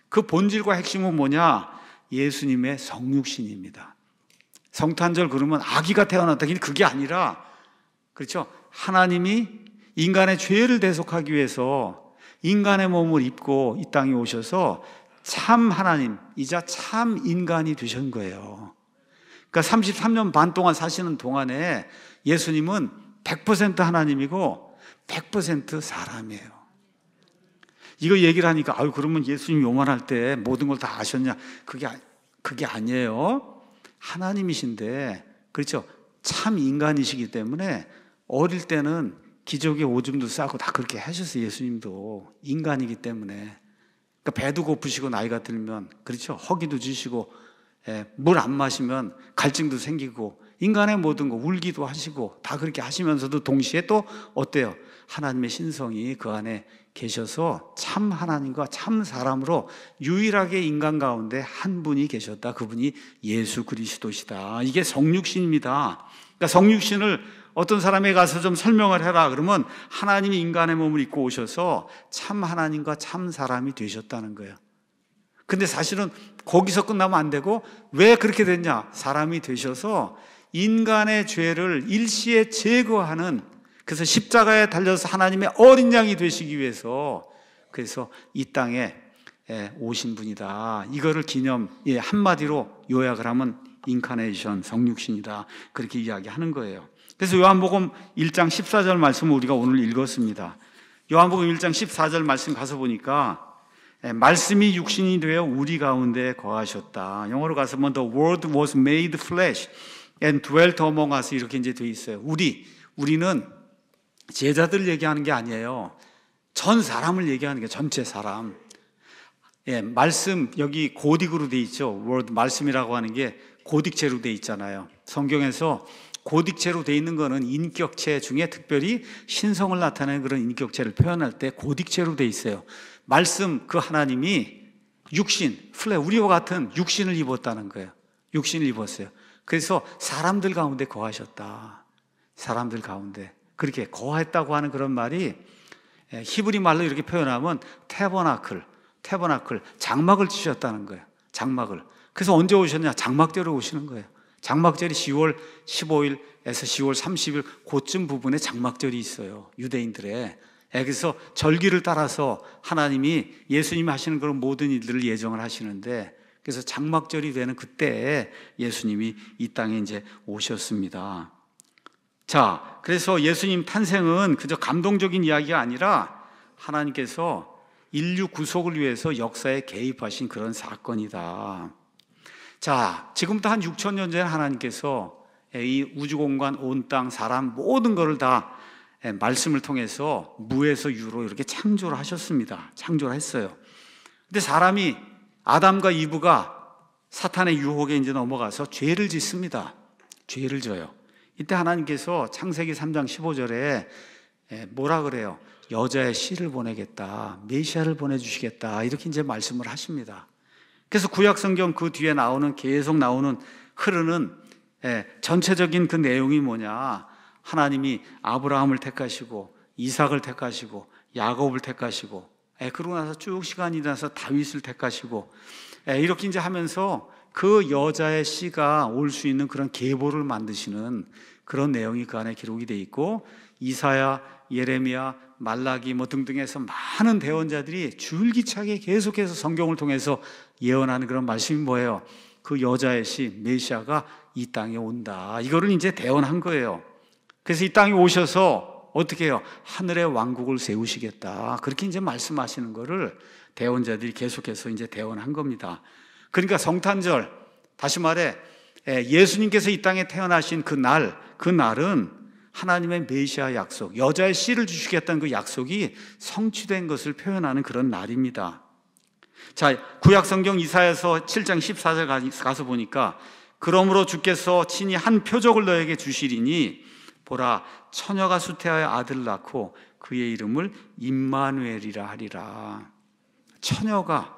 그 본질과 핵심은 뭐냐? 예수님의 성육신입니다. 성탄절 그러면 아기가 태어났다. 그게 아니라, 그렇죠? 하나님이 인간의 죄를 대속하기 위해서 인간의 몸을 입고 이 땅에 오셔서 참 하나님이자 참 인간이 되신 거예요. 그러니까 33년 반 동안 사시는 동안에 예수님은 100% 하나님이고 100% 사람이에요. 이거 얘기를 하니까 그러면 예수님 요만할 때 모든 걸 다 아셨냐? 그게 아니에요. 하나님이신데, 그렇죠? 참 인간이시기 때문에 어릴 때는 기저귀에 오줌도 싸고 다 그렇게 하셨어요. 예수님도 인간이기 때문에. 그러니까 배도 고프시고 나이가 들면, 그렇죠? 허기도 지시고 물 안 마시면 갈증도 생기고 인간의 모든 거 울기도 하시고 다 그렇게 하시면서도 동시에 또 어때요? 하나님의 신성이 그 안에 계셔서 참 하나님과 참 사람으로 유일하게 인간 가운데 한 분이 계셨다. 그분이 예수 그리스도시다. 이게 성육신입니다. 그러니까 성육신을 어떤 사람에 가서 좀 설명을 해라 그러면 하나님이 인간의 몸을 입고 오셔서 참 하나님과 참 사람이 되셨다는 거예요. 근데 사실은 거기서 끝나면 안 되고 왜 그렇게 됐냐? 사람이 되셔서 인간의 죄를 일시에 제거하는, 그래서 십자가에 달려서 하나님의 어린 양이 되시기 위해서 그래서 이 땅에 오신 분이다. 이거를 한마디로 요약을 하면 인카네이션, 성육신이다. 그렇게 이야기하는 거예요. 그래서 요한복음 1장 14절 말씀을 우리가 오늘 읽었습니다. 요한복음 1장 14절 말씀 가서 보니까 말씀이 육신이 되어 우리 가운데 거하셨다. 영어로 가서 보면 The Word was made flesh and dwelt among us 이렇게 이제 돼 있어요. 우리는 제자들 얘기하는 게 아니에요. 전 사람을 얘기하는 게 전체 사람. 말씀 여기 고딕으로 돼 있죠. Word 말씀이라고 하는 게 고딕체로 돼 있잖아요. 성경에서 고딕체로 돼 있는 거는 인격체 중에 특별히 신성을 나타내는 그런 인격체를 표현할 때 고딕체로 돼 있어요. 말씀 그 하나님이 육신, 우리와 같은 육신을 입었다는 거예요. 육신을 입었어요. 그래서 사람들 가운데 거하셨다. 사람들 가운데 그렇게 거했다고 하는 그런 말이 히브리 말로 이렇게 표현하면 태버나클, 장막을 치셨다는 거예요. 장막을. 그래서 언제 오셨냐? 장막대로 오시는 거예요. 장막절이 10월 15일에서 10월 30일 그쯤 부분에 장막절이 있어요, 유대인들의. 그래서 절기를 따라서 하나님이 예수님이 하시는 그런 모든 일들을 예정을 하시는데, 그래서 장막절이 되는 그때에 예수님이 이 땅에 이제 오셨습니다. 자, 그래서 예수님 탄생은 그저 감동적인 이야기가 아니라 하나님께서 인류 구속을 위해서 역사에 개입하신 그런 사건이다. 자, 지금부터 한 6,000년 전에 하나님께서 이 우주공간, 온 땅, 사람 모든 것을 다 말씀을 통해서 무에서 유로 이렇게 창조를 하셨습니다. 창조를 했어요. 근데 사람이, 아담과 이브가 사탄의 유혹에 이제 넘어가서 죄를 짓습니다. 죄를 져요. 이때 하나님께서 창세기 3장 15절에 뭐라 그래요? 여자의 씨를 보내겠다, 메시아를 보내주시겠다, 이렇게 이제 말씀을 하십니다. 그래서 구약 성경 그 뒤에 나오는, 계속 나오는, 흐르는 전체적인 그 내용이 뭐냐? 하나님이 아브라함을 택하시고 이삭을 택하시고 야곱을 택하시고, 그러고 나서 쭉 시간이 지나서 다윗을 택하시고, 이렇게 이제 하면서 그 여자의 씨가 올 수 있는 그런 계보를 만드시는 그런 내용이 그 안에 기록이 돼 있고, 이사야, 예레미야, 말라기 뭐 등등해서 많은 대언자들이 줄기차게 계속해서 성경을 통해서 예언하는 그런 말씀이 뭐예요? 그 여자의 씨 메시아가 이 땅에 온다, 이거를 이제 대언한 거예요. 그래서 이 땅에 오셔서 어떻게 해요? 하늘의 왕국을 세우시겠다, 그렇게 이제 말씀하시는 거를 대언자들이 계속해서 이제 대언한 겁니다. 그러니까 성탄절, 다시 말해 예수님께서 이 땅에 태어나신 그날은 하나님의 메시아 약속, 여자의 씨를 주시겠다는 그 약속이 성취된 것을 표현하는 그런 날입니다. 자, 구약 성경 이사야서 7장 14절 가서 보니까, 그러므로 주께서 친히 한 표적을 너에게 주시리니 보라, 처녀가 수태하여 아들을 낳고 그의 이름을 임마누엘이라 하리라. 처녀가,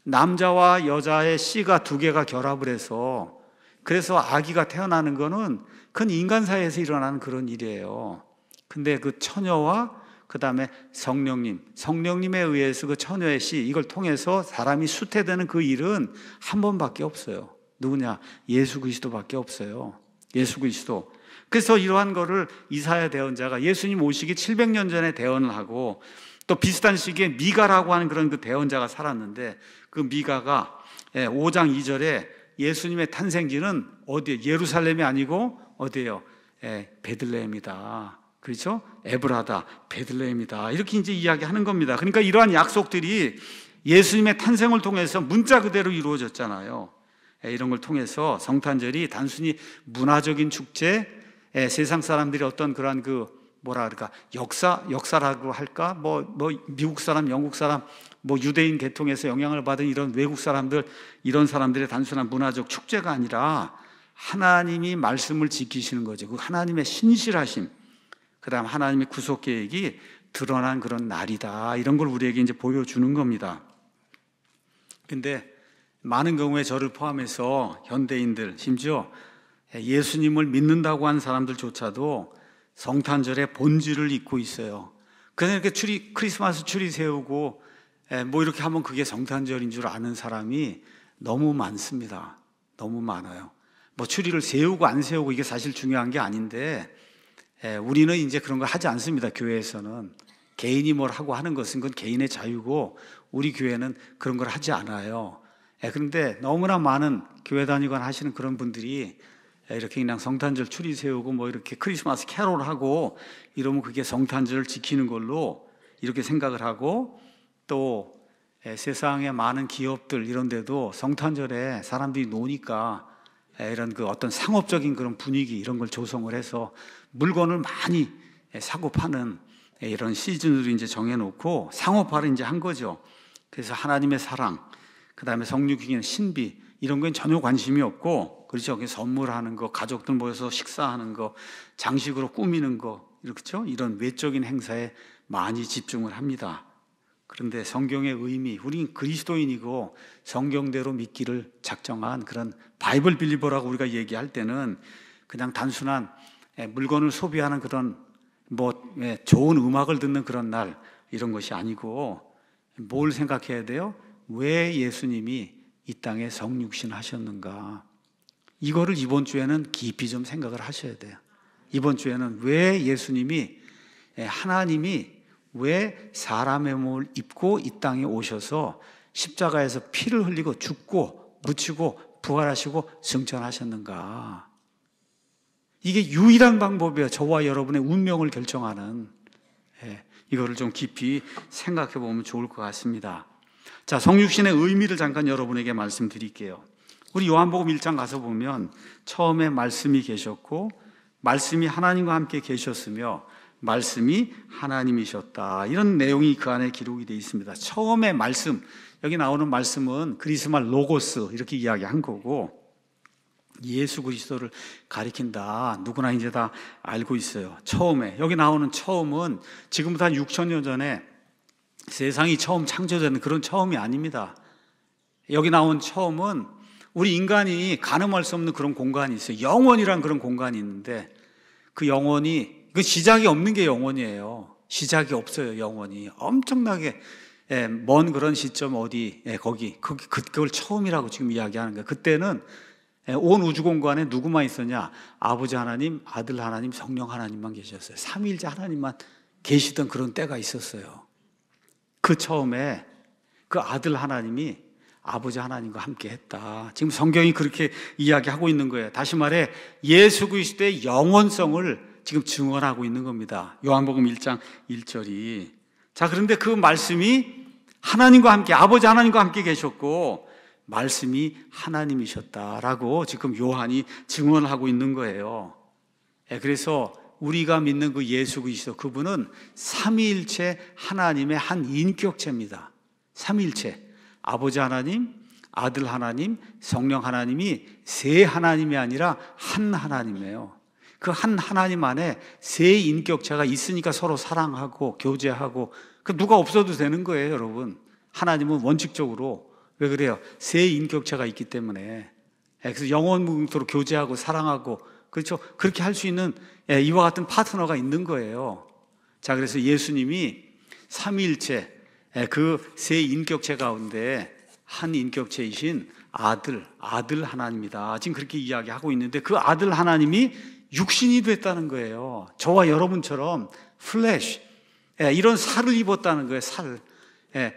남자와 여자의 씨가 두 개가 결합을 해서, 그래서 아기가 태어나는 거는 그건 인간 사이에서 일어나는 그런 일이에요. 근데 그 처녀와 그 다음에 성령님에 의해서 그 처녀의 씨, 이걸 통해서 사람이 수태되는 그 일은 한 번밖에 없어요. 누구냐? 예수 그리스도밖에 없어요. 예수 그리스도. 그래서 이러한 거를 이사야 대언자가 예수님 오시기 700년 전에 대언을 하고, 또 비슷한 시기에 미가라고 하는 그런 그 대언자가 살았는데, 그 미가가 5장 2절에 예수님의 탄생지는 어디에? 예루살렘이 아니고 어디예요? 베들레헴이다. 그렇죠? 에브라다, 베들레헴이다, 이렇게 이제 이야기하는 겁니다. 그러니까 이러한 약속들이 예수님의 탄생을 통해서 문자 그대로 이루어졌잖아요. 이런 걸 통해서 성탄절이 단순히 문화적인 축제, 세상 사람들이 어떤 그러한 그 뭐라 그럴까, 역사라고 할까, 뭐 미국 사람, 영국 사람, 뭐 유대인 계통에서 영향을 받은 이런 외국 사람들, 이런 사람들의 단순한 문화적 축제가 아니라 하나님이 말씀을 지키시는 거죠. 그 하나님의 신실하심, 그 다음 하나님의 구속 계획이 드러난 그런 날이다, 이런 걸 우리에게 이제 보여주는 겁니다. 근데 많은 경우에 저를 포함해서 현대인들, 심지어 예수님을 믿는다고 하는 사람들조차도 성탄절의 본질을 잊고 있어요. 그냥 이렇게 크리스마스 추리 세우고 뭐 이렇게 하면 그게 성탄절인 줄 아는 사람이 너무 많습니다. 너무 많아요. 뭐 추리를 세우고 안 세우고 이게 사실 중요한 게 아닌데, 우리는 이제 그런 걸 하지 않습니다. 교회에서는 개인이 뭘 하고 하는 것은 그건 개인의 자유고, 우리 교회는 그런 걸 하지 않아요. 그런데 너무나 많은 교회 다니거나 하시는 그런 분들이 이렇게 그냥 성탄절 추리 세우고 뭐 이렇게 크리스마스 캐롤하고 이러면 그게 성탄절을 지키는 걸로 이렇게 생각을 하고, 또 세상의 많은 기업들 이런 데도 성탄절에 사람들이 노니까 이런 그 어떤 상업적인 그런 분위기 이런 걸 조성을 해서 물건을 많이 사고 파는 이런 시즌으로 이제 정해놓고 상업화를 이제 한 거죠. 그래서 하나님의 사랑, 그 다음에 성육경의 신비, 이런 건 전혀 관심이 없고, 그렇죠? 선물하는 거, 가족들 모여서 식사하는 거, 장식으로 꾸미는 거, 그렇죠? 이런 외적인 행사에 많이 집중을 합니다. 그런데 성경의 의미, 우리는 그리스도인이고 성경대로 믿기를 작정한 그런 바이블 빌리버라고 우리가 얘기할 때는 그냥 단순한 물건을 소비하는 그런 좋은 음악을 듣는 그런 날, 이런 것이 아니고, 뭘 생각해야 돼요? 왜 예수님이 이 땅에 성육신 하셨는가? 이거를 이번 주에는 깊이 좀 생각을 하셔야 돼요. 이번 주에는 왜 예수님이, 하나님이 왜 사람의 몸을 입고 이 땅에 오셔서 십자가에서 피를 흘리고 죽고 묻히고 부활하시고 승천하셨는가? 이게 유일한 방법이에요. 저와 여러분의 운명을 결정하는. 이거를 좀 깊이 생각해 보면 좋을 것 같습니다. 자, 성육신의 의미를 잠깐 여러분에게 말씀드릴게요. 우리 요한복음 1장 가서 보면 처음에 말씀이 계셨고 말씀이 하나님과 함께 계셨으며 말씀이 하나님이셨다. 이런 내용이 그 안에 기록이 되어 있습니다. 처음에 말씀, 여기 나오는 말씀은 그리스말 로고스 이렇게 이야기한 거고 예수 그리스도를 가리킨다. 누구나 이제 다 알고 있어요. 처음에, 여기 나오는 처음은 지금부터 한 6,000년 전에 세상이 처음 창조된 그런 처음이 아닙니다. 여기 나온 처음은 우리 인간이 가늠할 수 없는 그런 공간이 있어요. 영원이란 그런 공간이 있는데 그 영원이, 그 시작이 없는 게 영원이에요. 시작이 없어요. 영원이 엄청나게 먼 그런 시점 어디, 그걸 처음이라고 지금 이야기하는 거예요. 그때는 온 우주 공간에 누구만 있었냐? 아버지 하나님, 아들 하나님, 성령 하나님만 계셨어요. 삼위일체 하나님만 계시던 그런 때가 있었어요. 그 처음에 그 아들 하나님이 아버지 하나님과 함께 했다. 지금 성경이 그렇게 이야기하고 있는 거예요. 다시 말해 예수 그리스도의 영원성을 지금 증언하고 있는 겁니다. 요한복음 1장 1절이. 자, 그런데 그 말씀이 하나님과 함께, 아버지 하나님과 함께 계셨고 말씀이 하나님이셨다라고 지금 요한이 증언하고 있는 거예요. 그래서 우리가 믿는 그 예수 그리스도, 그분은 삼위일체 하나님의 한 인격체입니다. 삼위일체, 아버지 하나님, 아들 하나님, 성령 하나님이 세 하나님이 아니라 한 하나님이에요. 그 한 하나님 안에 세 인격체가 있으니까 서로 사랑하고 교제하고, 그 누가 없어도 되는 거예요, 여러분. 하나님은 원칙적으로. 왜 그래요? 세 인격체가 있기 때문에. 그래서 영원무궁토록 교제하고 사랑하고, 그렇죠? 그렇게 할 수 있는 이와 같은 파트너가 있는 거예요. 자, 그래서 예수님이 삼위일체, 그 세 인격체 가운데 한 인격체이신 아들 하나님이다. 지금 그렇게 이야기하고 있는데 그 아들 하나님이 육신이 됐다는 거예요. 저와 여러분처럼 플래시, 이런 살을 입었다는 거예요.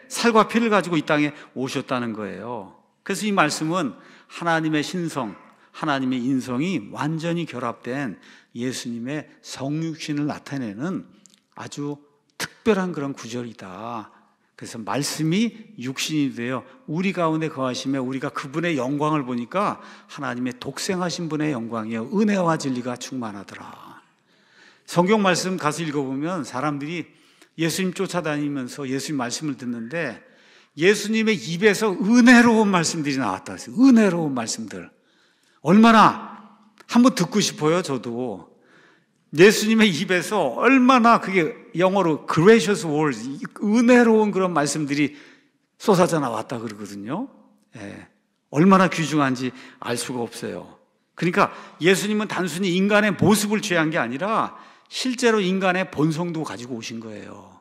살과 피를 가지고 이 땅에 오셨다는 거예요. 그래서 이 말씀은 하나님의 신성, 하나님의 인성이 완전히 결합된 예수님의 성육신을 나타내는 아주 특별한 그런 구절이다. 그래서 말씀이 육신이 되어 우리 가운데 거하시며 우리가 그분의 영광을 보니까 하나님의 독생하신 분의 영광이요 은혜와 진리가 충만하더라. 성경 말씀 가서 읽어보면 사람들이 예수님 쫓아다니면서 예수님 말씀을 듣는데 예수님의 입에서 은혜로운 말씀들이 나왔다. 은혜로운 말씀들. 얼마나 한번 듣고 싶어요, 저도. 예수님의 입에서 얼마나 그게 영어로 gracious words, 은혜로운 그런 말씀들이 쏟아져 나왔다 그러거든요. 얼마나 귀중한지 알 수가 없어요. 그러니까 예수님은 단순히 인간의 모습을 취한 게 아니라 실제로 인간의 본성도 가지고 오신 거예요.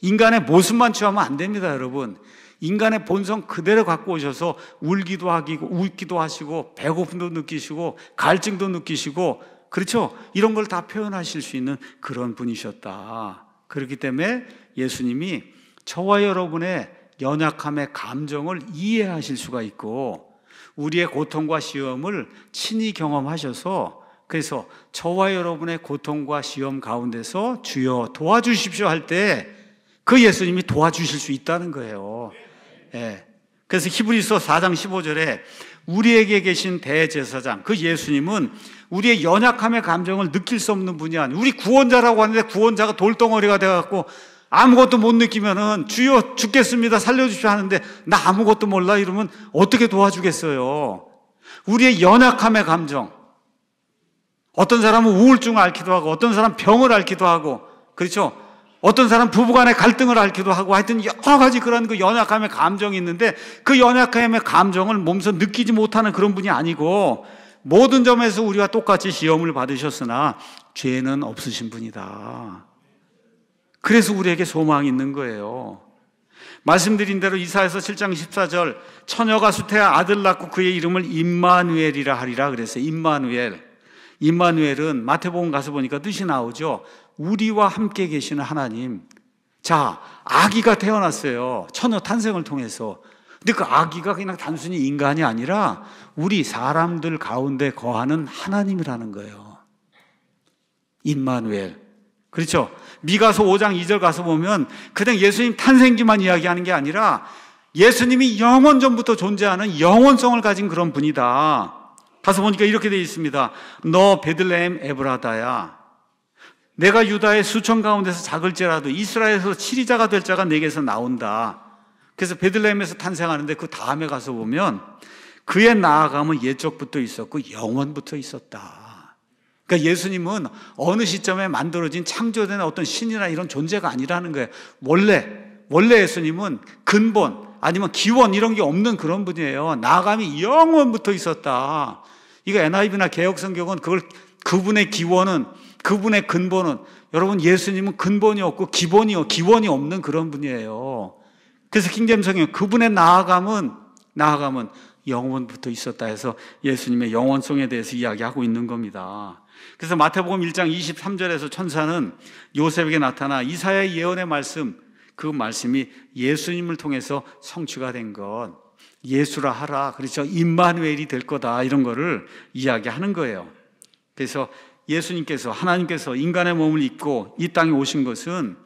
인간의 모습만 취하면 안 됩니다, 여러분. 인간의 본성 그대로 갖고 오셔서 울기도 하고 웃기도 하시고 배고픔도 느끼시고 갈증도 느끼시고, 그렇죠? 이런 걸 다 표현하실 수 있는 그런 분이셨다. 그렇기 때문에 예수님이 저와 여러분의 연약함의 감정을 이해하실 수가 있고 우리의 고통과 시험을 친히 경험하셔서, 그래서 저와 여러분의 고통과 시험 가운데서 주여 도와주십시오 할 때 그 예수님이 도와주실 수 있다는 거예요. 그래서 히브리서 4장 15절에 우리에게 계신 대제사장, 그 예수님은 우리의 연약함의 감정을 느낄 수 없는 분이 아니에요. 우리 구원자라고 하는데 구원자가 돌덩어리가 돼갖고 아무것도 못 느끼면은 주여 죽겠습니다 살려주십시오 하는데 나 아무것도 몰라 이러면 어떻게 도와주겠어요? 우리의 연약함의 감정, 어떤 사람은 우울증을 앓기도 하고 어떤 사람은 병을 앓기도 하고, 그렇죠? 어떤 사람 부부간의 갈등을 앓기도 하고, 하여튼 여러 가지 그런 그 연약함의 감정이 있는데 그 연약함의 감정을 몸소 느끼지 못하는 그런 분이 아니고 모든 점에서 우리와 똑같이 시험을 받으셨으나 죄는 없으신 분이다. 그래서 우리에게 소망이 있는 거예요. 말씀드린 대로 이사야서 7장 14절 처녀가 수태하 아들 낳고 그의 이름을 임마누엘이라 하리라 그랬어요. 임마누엘. 임마누엘은 마태복음 가서 보니까 뜻이 나오죠. 우리와 함께 계시는 하나님. 자, 아기가 태어났어요. 처녀 탄생을 통해서. 근데 그 아기가 그냥 단순히 인간이 아니라 우리 사람들 가운데 거하는 하나님이라는 거예요. 임마누엘. 그렇죠? 미가서 5장 2절 가서 보면 그냥 예수님 탄생기만 이야기하는 게 아니라 예수님이 영원 전부터 존재하는 영원성을 가진 그런 분이다. 가서 보니까 이렇게 되어 있습니다. 너 베들레헴 에브라다야. 내가 유다의 수천 가운데서 작을지라도 이스라엘에서 치리자가 될 자가 내게서 나온다. 그래서 베들레헴에서 탄생하는데 그 다음에 가서 보면 그의 나아감은 옛적부터 있었고 영원부터 있었다. 그러니까 예수님은 어느 시점에 만들어진 창조된 어떤 신이나 이런 존재가 아니라는 거예요. 원래 예수님은 근본 아니면 기원 이런 게 없는 그런 분이에요. 나아감이 영원부터 있었다. 이거 NIV나 개혁성경은 그분의 기원은, 그분의 근본은, 여러분 예수님은 근본이 없고 기원이 없는 그런 분이에요. 그래서 킹제임스 그분의 나아감은 영원부터 있었다 해서 예수님의 영원성에 대해서 이야기하고 있는 겁니다. 그래서 마태복음 1장 23절에서 천사는 요셉에게 나타나 이사야의 예언의 말씀, 그 말씀이 예수님을 통해서 성취가 된 것, 예수라 하라, 그렇죠? 임마누엘이 될 거다, 이런 거를 이야기하는 거예요. 그래서 예수님께서, 하나님께서 인간의 몸을 입고 이 땅에 오신 것은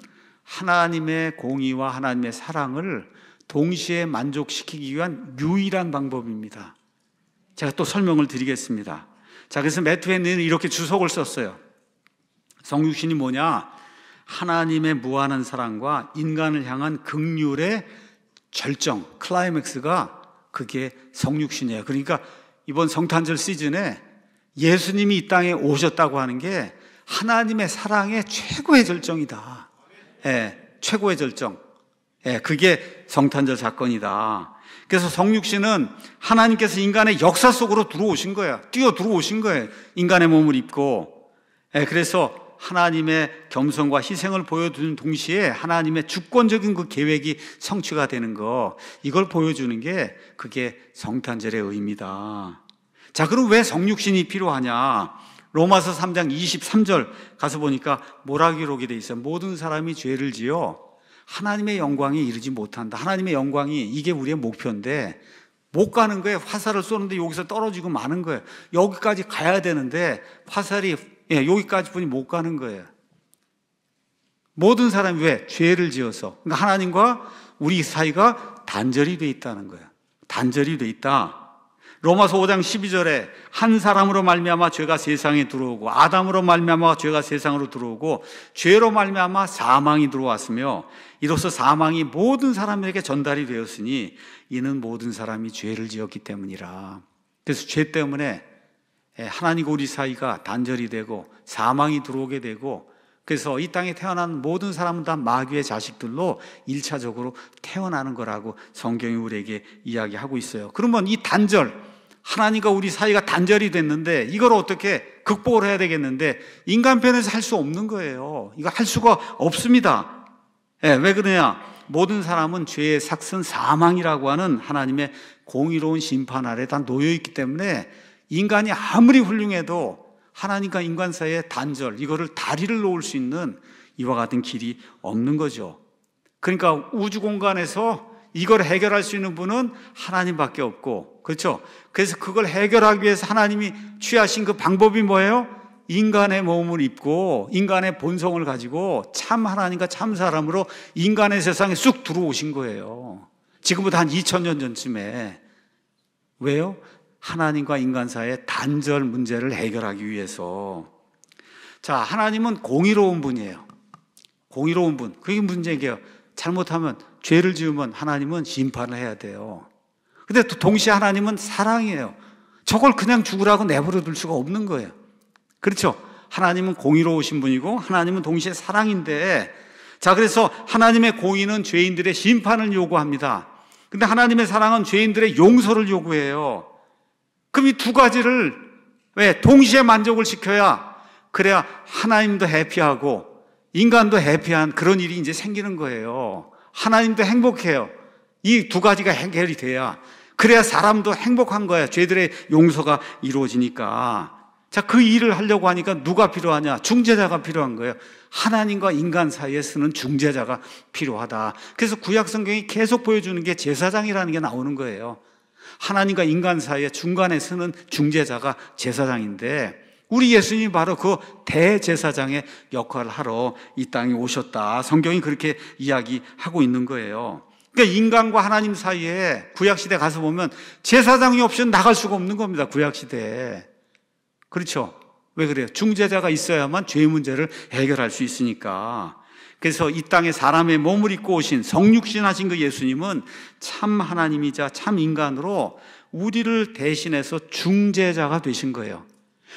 하나님의 공의와 하나님의 사랑을 동시에 만족시키기 위한 유일한 방법입니다. 제가 또 설명을 드리겠습니다. 자, 그래서 매트웨는 이렇게 주석을 썼어요. 성육신이 뭐냐? 하나님의 무한한 사랑과 인간을 향한 긍휼의 절정, 클라이맥스가 그게 성육신이에요. 그러니까 이번 성탄절 시즌에 예수님이 이 땅에 오셨다고 하는 게 하나님의 사랑의 최고의 절정이다. 최고의 절정. 그게 성탄절 사건이다. 그래서 성육신은 하나님께서 인간의 역사 속으로 들어오신 거예요. 뛰어 들어오신 거예요. 인간의 몸을 입고. 그래서 하나님의 겸손과 희생을 보여주는 동시에 하나님의 주권적인 그 계획이 성취가 되는 거, 이걸 보여주는 게 그게 성탄절의 의미다. 자, 그럼 왜 성육신이 필요하냐? 로마서 3장 23절 가서 보니까 뭐라 기록이 돼 있어요? 모든 사람이 죄를 지어 하나님의 영광에 이르지 못한다. 하나님의 영광이 이게 우리의 목표인데 못 가는 거예요. 화살을 쏘는데 여기서 떨어지고 마는 거예요. 여기까지 가야 되는데 화살이 여기까지 뿐이 못 가는 거예요. 모든 사람이 왜? 죄를 지어서. 그러니까 하나님과 우리 사이가 단절이 돼 있다는 거예요. 단절이 돼 있다. 로마서 5장 12절에 한 사람으로 말미암아 죄가 세상에 들어오고 아담으로 말미암아 죄가 세상으로 들어오고 죄로 말미암아 사망이 들어왔으며 이로써 사망이 모든 사람에게 전달이 되었으니 이는 모든 사람이 죄를 지었기 때문이라. 그래서 죄 때문에 하나님과 우리 사이가 단절이 되고 사망이 들어오게 되고, 그래서 이 땅에 태어난 모든 사람은 다 마귀의 자식들로 1차적으로 태어나는 거라고 성경이 우리에게 이야기하고 있어요. 그러면 이 단절, 하나님과 우리 사이가 단절이 됐는데 이걸 어떻게 극복을 해야 되겠는데 인간 편에서 할 수 없는 거예요. 이거 할 수가 없습니다. 왜 그러냐? 모든 사람은 죄의 삭슨 사망이라고 하는 하나님의 공의로운 심판 아래 다 놓여 있기 때문에 인간이 아무리 훌륭해도 하나님과 인간 사이의 단절, 이거를 다리를 놓을 수 있는 이와 같은 길이 없는 거죠. 그러니까 우주 공간에서 이걸 해결할 수 있는 분은 하나님밖에 없고, 그렇죠? 그래서 그걸 해결하기 위해서 하나님이 취하신 그 방법이 뭐예요? 인간의 몸을 입고 인간의 본성을 가지고 참 하나님과 참 사람으로 인간의 세상에 쑥 들어오신 거예요. 지금부터 한 2000년 전쯤에. 왜요? 하나님과 인간 사이의 단절 문제를 해결하기 위해서. 자, 하나님은 공의로운 분이에요. 공의로운 분. 그게 문제예요. 잘못하면, 죄를 지으면 하나님은 심판을 해야 돼요. 근데 또 동시에 하나님은 사랑이에요. 저걸 그냥 죽으라고 내버려 둘 수가 없는 거예요. 그렇죠? 하나님은 공의로우신 분이고 하나님은 동시에 사랑인데, 자, 그래서 하나님의 공의는 죄인들의 심판을 요구합니다. 근데 하나님의 사랑은 죄인들의 용서를 요구해요. 그럼 이 두 가지를 왜 동시에 만족을 시켜야, 그래야 하나님도 해피하고 인간도 해피한 그런 일이 이제 생기는 거예요. 하나님도 행복해요. 이 두 가지가 해결이 돼야, 그래야 사람도 행복한 거야. 죄들의 용서가 이루어지니까. 자, 그 일을 하려고 하니까 누가 필요하냐? 중재자가 필요한 거예요. 하나님과 인간 사이에 쓰는 중재자가 필요하다. 그래서 구약 성경이 계속 보여주는 게 제사장이라는 게 나오는 거예요. 하나님과 인간 사이에 중간에 쓰는 중재자가 제사장인데, 우리 예수님이 바로 그 대제사장의 역할을 하러 이 땅에 오셨다. 성경이 그렇게 이야기하고 있는 거예요. 그러니까 인간과 하나님 사이에 구약시대 가서 보면 제사장이 없이는 나갈 수가 없는 겁니다. 구약시대에. 그렇죠? 왜 그래요? 중재자가 있어야만 죄 문제를 해결할 수 있으니까. 그래서 이 땅에 사람의 몸을 입고 오신 성육신 하신 그 예수님은 참 하나님이자 참 인간으로 우리를 대신해서 중재자가 되신 거예요.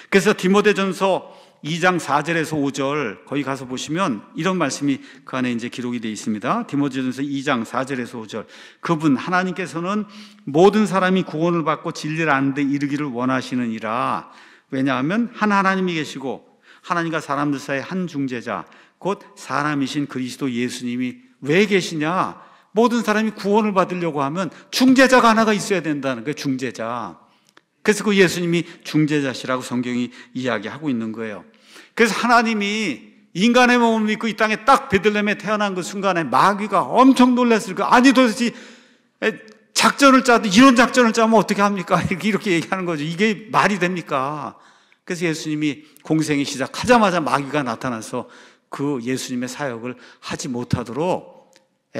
그래서 디모데전서 2장 4절에서 5절 거기 가서 보시면 이런 말씀이 그 안에 이제 기록이 되어 있습니다. 디모데전서 2장 4절에서 5절. 그분 하나님께서는 모든 사람이 구원을 받고 진리를 아는 데 이르기를 원하시느니라. 왜냐하면 한 하나님이 계시고 하나님과 사람들 사이의 한 중재자 곧 사람이신 그리스도 예수님이 왜 계시냐? 모든 사람이 구원을 받으려고 하면 중재자가 하나가 있어야 된다는 거예요. 중재자. 그래서 그 예수님이 중재자시라고 성경이 이야기하고 있는 거예요. 그래서 하나님이 인간의 몸을 믿고 이 땅에 딱 베들레헴에 태어난 그 순간에 마귀가 엄청 놀랐을 거예요. 아니 도대체 작전을 짜도 이런 작전을 짜면 어떻게 합니까? 이렇게 얘기하는 거죠. 이게 말이 됩니까? 그래서 예수님이 공생이 시작하자마자 마귀가 나타나서 그 예수님의 사역을 하지 못하도록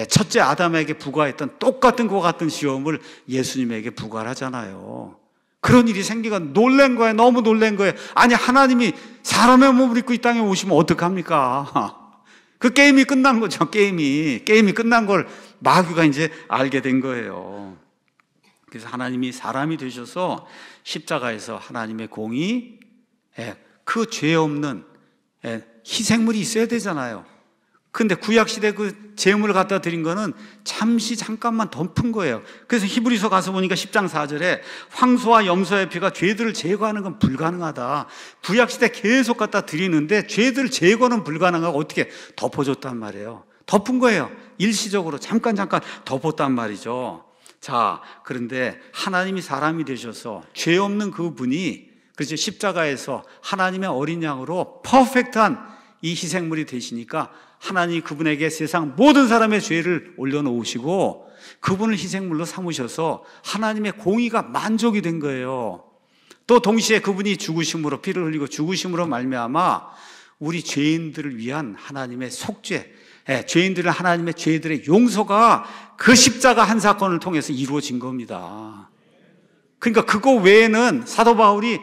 첫째 아담에게 부과했던 똑같은 그와 같은 시험을 예수님에게 부과를 하잖아요. 그런 일이 생기가 놀란 거예요. 너무 놀란 거예요. 아니 하나님이 사람의 몸을 입고 이 땅에 오시면 어떡합니까? 그 게임이 끝난 거죠. 게임이 끝난 걸 마귀가 이제 알게 된 거예요. 그래서 하나님이 사람이 되셔서 십자가에서 하나님의 공의, 그 죄 없는 희생물이 있어야 되잖아요. 근데 구약시대 그 제물을 갖다 드린 거는 잠깐만 덮은 거예요. 그래서 히브리서 가서 보니까 10장 4절에 황소와 염소의 피가 죄들을 제거하는 건 불가능하다. 구약시대 계속 갖다 드리는데 죄들 제거는 불가능하고 어떻게 덮어줬단 말이에요. 덮은 거예요. 일시적으로 잠깐 덮었단 말이죠. 자, 그런데 하나님이 사람이 되셔서 죄 없는 그분이 그래서 십자가에서 하나님의 어린 양으로 퍼펙트한 이 희생물이 되시니까 하나님이 그분에게 세상 모든 사람의 죄를 올려놓으시고 그분을 희생물로 삼으셔서 하나님의 공의가 만족이 된 거예요. 또 동시에 그분이 죽으심으로 피를 흘리고 죽으심으로 말미암아 우리 죄인들을 위한 하나님의 속죄, 죄인들은 하나님의 죄들의 용서가 그 십자가 한 사건을 통해서 이루어진 겁니다. 그러니까 그거 외에는 사도 바울이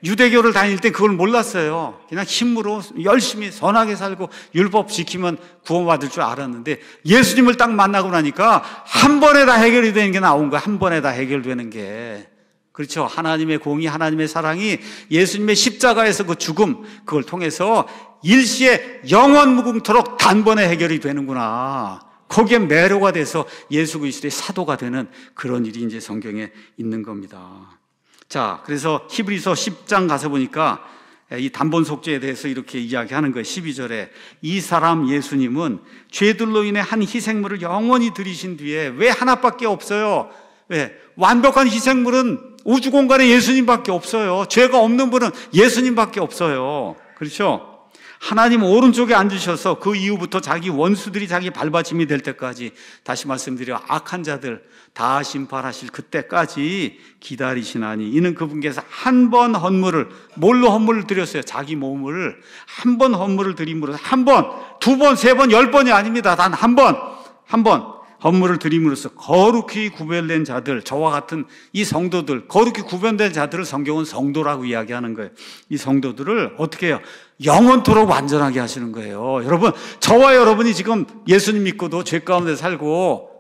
유대교를 다닐 때 그걸 몰랐어요. 그냥 힘으로 열심히 선하게 살고 율법 지키면 구원받을 줄 알았는데 예수님을 딱 만나고 나니까 한 번에 다 해결이 되는 게 나온 거야. 한 번에 다 해결되는 게. 그렇죠. 하나님의 공의, 하나님의 사랑이 예수님의 십자가에서 그 죽음, 그걸 통해서 일시에 영원 무궁토록 단번에 해결이 되는구나. 거기에 매료가 돼서 예수 그리스도의 사도가 되는 그런 일이 이제 성경에 있는 겁니다. 자, 그래서 히브리서 10장 가서 보니까 이 단번 속죄에 대해서 이렇게 이야기하는 거예요. 12절에 이 사람 예수님은 죄들로 인해 한 희생물을 영원히 드리신 뒤에 왜 하나밖에 없어요? 왜? 완벽한 희생물은 우주 공간에 예수님밖에 없어요. 죄가 없는 분은 예수님밖에 없어요. 그렇죠? 하나님 오른쪽에 앉으셔서 그 이후부터 자기 원수들이 자기 발받침이 될 때까지, 다시 말씀드려 악한 자들 다 심판하실 그때까지 기다리시나니 이는 그분께서 한 번 헌물을, 뭘로 헌물을 드렸어요? 자기 몸을 한 번 헌물을 드림으로써, 한 번, 두 번, 세 번, 10번이 아닙니다. 단 한 번 헌물을 드림으로써 거룩히 구별된 자들, 저와 같은 이 성도들, 거룩히 구별된 자들을 성경은 성도라고 이야기하는 거예요. 이 성도들을 어떻게 해요? 영원토록 완전하게 하시는 거예요. 여러분, 저와 여러분이 지금 예수님 믿고도 죄 가운데 살고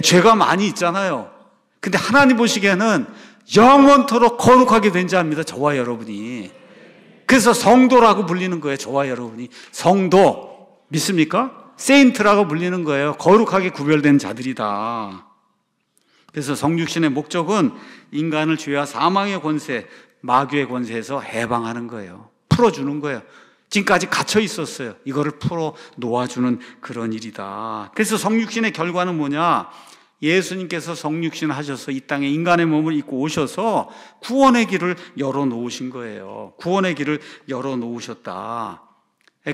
죄가 많이 있잖아요. 근데 하나님 보시기에는 영원토록 거룩하게 된 자입니다. 저와 여러분이. 그래서 성도라고 불리는 거예요. 저와 여러분이. 성도 믿습니까? 세인트라고 불리는 거예요. 거룩하게 구별된 자들이다. 그래서 성육신의 목적은 인간을 죄와 사망의 권세, 마귀의 권세에서 해방하는 거예요. 풀어주는 거예요. 지금까지 갇혀 있었어요. 이거를 풀어 놓아주는 그런 일이다. 그래서 성육신의 결과는 뭐냐? 예수님께서 성육신 하셔서 이 땅에 인간의 몸을 입고 오셔서 구원의 길을 열어놓으신 거예요. 구원의 길을 열어놓으셨다.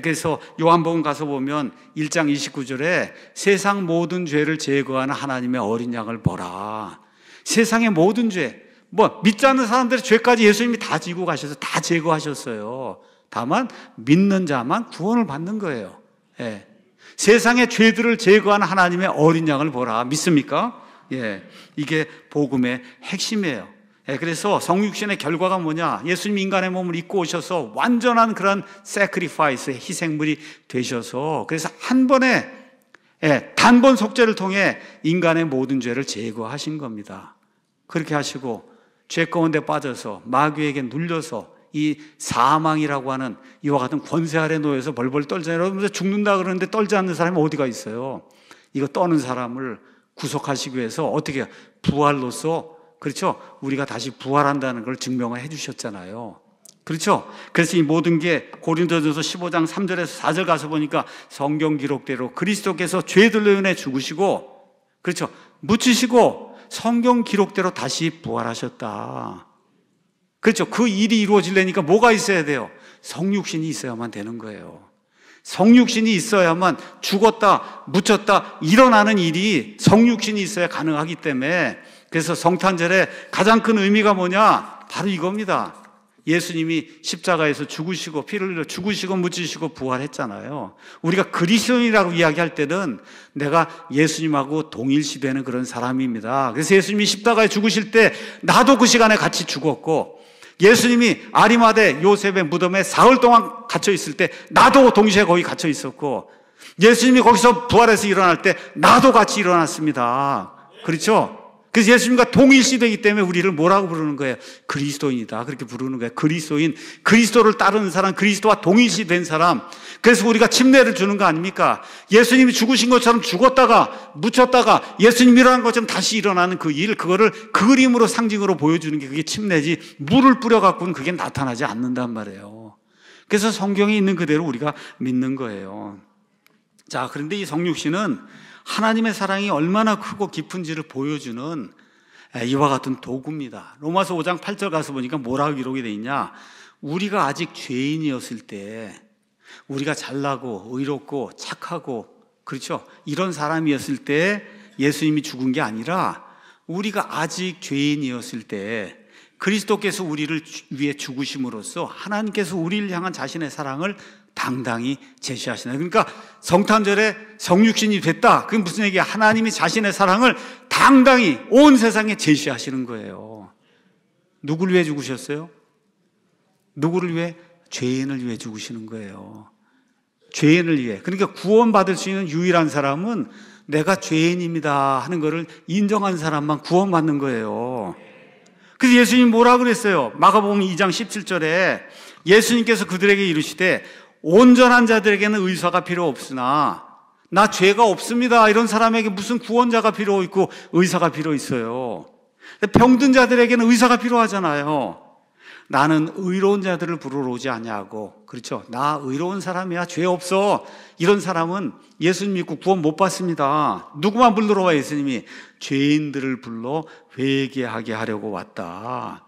그래서 요한복음 가서 보면 1장 29절에 세상 모든 죄를 제거하는 하나님의 어린 양을 보라. 세상의 모든 죄, 믿지 않는 사람들의 죄까지 예수님이 다 지고 가셔서 다 제거하셨어요. 다만 믿는 자만 구원을 받는 거예요. 예. 세상의 죄들을 제거하는 하나님의 어린 양을 보라. 믿습니까? 예. 이게 복음의 핵심이에요. 예. 그래서 성육신의 결과가 뭐냐? 예수님 인간의 몸을 입고 오셔서 완전한 그런 sacrifice의 희생물이 되셔서 그래서 한 번에 단번 속죄를 통해 인간의 모든 죄를 제거하신 겁니다. 그렇게 하시고 죄 가운데 빠져서 마귀에게 눌려서 이 사망이라고 하는 이와 같은 권세 아래 놓여서 벌벌 떨잖아요. 여러분 죽는다 그러는데 떨지 않는 사람이 어디가 있어요? 이거 떠는 사람을 구속하시기 위해서 어떻게 해요? 부활로서, 그렇죠? 우리가 다시 부활한다는 걸 증명을 해 주셨잖아요. 그렇죠? 그래서 이 모든 게 고린도전서 15장 3절에서 4절 가서 보니까 성경 기록대로 그리스도께서 죄들로 인해 죽으시고, 그렇죠? 묻히시고 성경 기록대로 다시 부활하셨다. 그렇죠? 그 일이 이루어지려니까 뭐가 있어야 돼요? 성육신이 있어야만 되는 거예요. 성육신이 있어야만 죽었다, 묻혔다, 일어나는 일이 성육신이 있어야 가능하기 때문에 그래서 성탄절에 가장 큰 의미가 뭐냐? 바로 이겁니다. 예수님이 십자가에서 죽으시고 피를 흘려 죽으시고 묻히시고 부활했잖아요. 우리가 그리스도인이라고 이야기할 때는 내가 예수님하고 동일시되는 그런 사람입니다. 그래서 예수님이 십자가에 죽으실 때 나도 그 시간에 같이 죽었고, 예수님이 아리마대 요셉의 무덤에 사흘 동안 갇혀 있을 때 나도 동시에 거기 갇혀 있었고, 예수님이 거기서 부활해서 일어날 때 나도 같이 일어났습니다. 그렇죠? 그래서 예수님과 동일시되기 때문에 우리를 뭐라고 부르는 거예요? 그리스도인이다. 그렇게 부르는 거예요. 그리스도인, 그리스도를 따르는 사람, 그리스도와 동일시된 사람. 그래서 우리가 침례를 주는 거 아닙니까? 예수님이 죽으신 것처럼 죽었다가 묻혔다가 예수님이 일어난 것처럼 다시 일어나는 그 일, 그거를 그림으로 상징으로 보여주는 게 그게 침례지, 물을 뿌려갖고는 그게 나타나지 않는단 말이에요. 그래서 성경에 있는 그대로 우리가 믿는 거예요. 자, 그런데 이 성육신은 하나님의 사랑이 얼마나 크고 깊은지를 보여주는 이와 같은 도구입니다. 로마서 5장 8절 가서 보니까 뭐라고 기록이 되어 있냐? 우리가 아직 죄인이었을 때, 우리가 잘나고 의롭고 착하고, 그렇죠? 이런 사람이었을 때 예수님이 죽은 게 아니라 우리가 아직 죄인이었을 때 그리스도께서 우리를 위해 죽으심으로써 하나님께서 우리를 향한 자신의 사랑을 당당히 제시하시나요? 그러니까 성탄절에 성육신이 됐다. 그게 무슨 얘기야? 하나님이 자신의 사랑을 당당히 온 세상에 제시하시는 거예요. 누구를 위해 죽으셨어요? 누구를 위해? 죄인을 위해 죽으시는 거예요. 죄인을 위해. 그러니까 구원받을 수 있는 유일한 사람은 내가 죄인입니다 하는 것을 인정한 사람만 구원받는 거예요. 그래서 예수님이 뭐라 그랬어요? 마가복음 2장 17절에 예수님께서 그들에게 이르시되 온전한 자들에게는 의사가 필요 없으나 나 죄가 없습니다 이런 사람에게 무슨 구원자가 필요 있고 의사가 필요 있어요. 병든 자들에게는 의사가 필요하잖아요. 나는 의로운 자들을 부르러 오지 않냐고. 그렇죠? 나 의로운 사람이야, 죄 없어, 이런 사람은 예수님 믿고 구원 못 받습니다. 누구만 불러 와? 예수님이 죄인들을 불러 회개하게 하려고 왔다.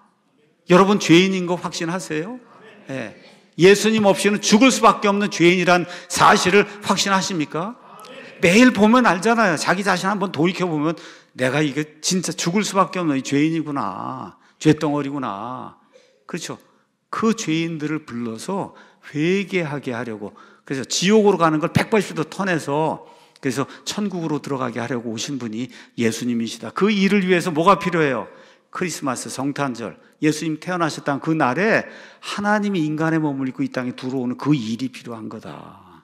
여러분 죄인인 거 확신하세요? 네. 예수님 없이는 죽을 수밖에 없는 죄인이란 사실을 확신하십니까? 매일 보면 알잖아요. 자기 자신 한번 돌이켜보면 내가 이게 진짜 죽을 수밖에 없는 죄인이구나, 죄덩어리구나. 그렇죠? 그 죄인들을 불러서 회개하게 하려고, 그래서 지옥으로 가는 걸 180도 턴해서 그래서 천국으로 들어가게 하려고 오신 분이 예수님이시다. 그 일을 위해서 뭐가 필요해요? 크리스마스, 성탄절, 예수님 태어나셨다는 그 날에 하나님이 인간의 몸을 입고 이 땅에 들어오는 그 일이 필요한 거다.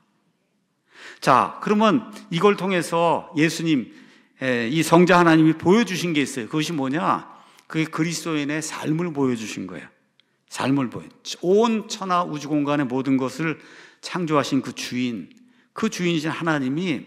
자, 그러면 이걸 통해서 예수님, 이 성자 하나님이 보여주신 게 있어요. 그것이 뭐냐? 그게 그리스도인의 삶을 보여주신 거예요. 삶을 온 천하 우주 공간의 모든 것을 창조하신 그 주인, 그 주인이신 하나님이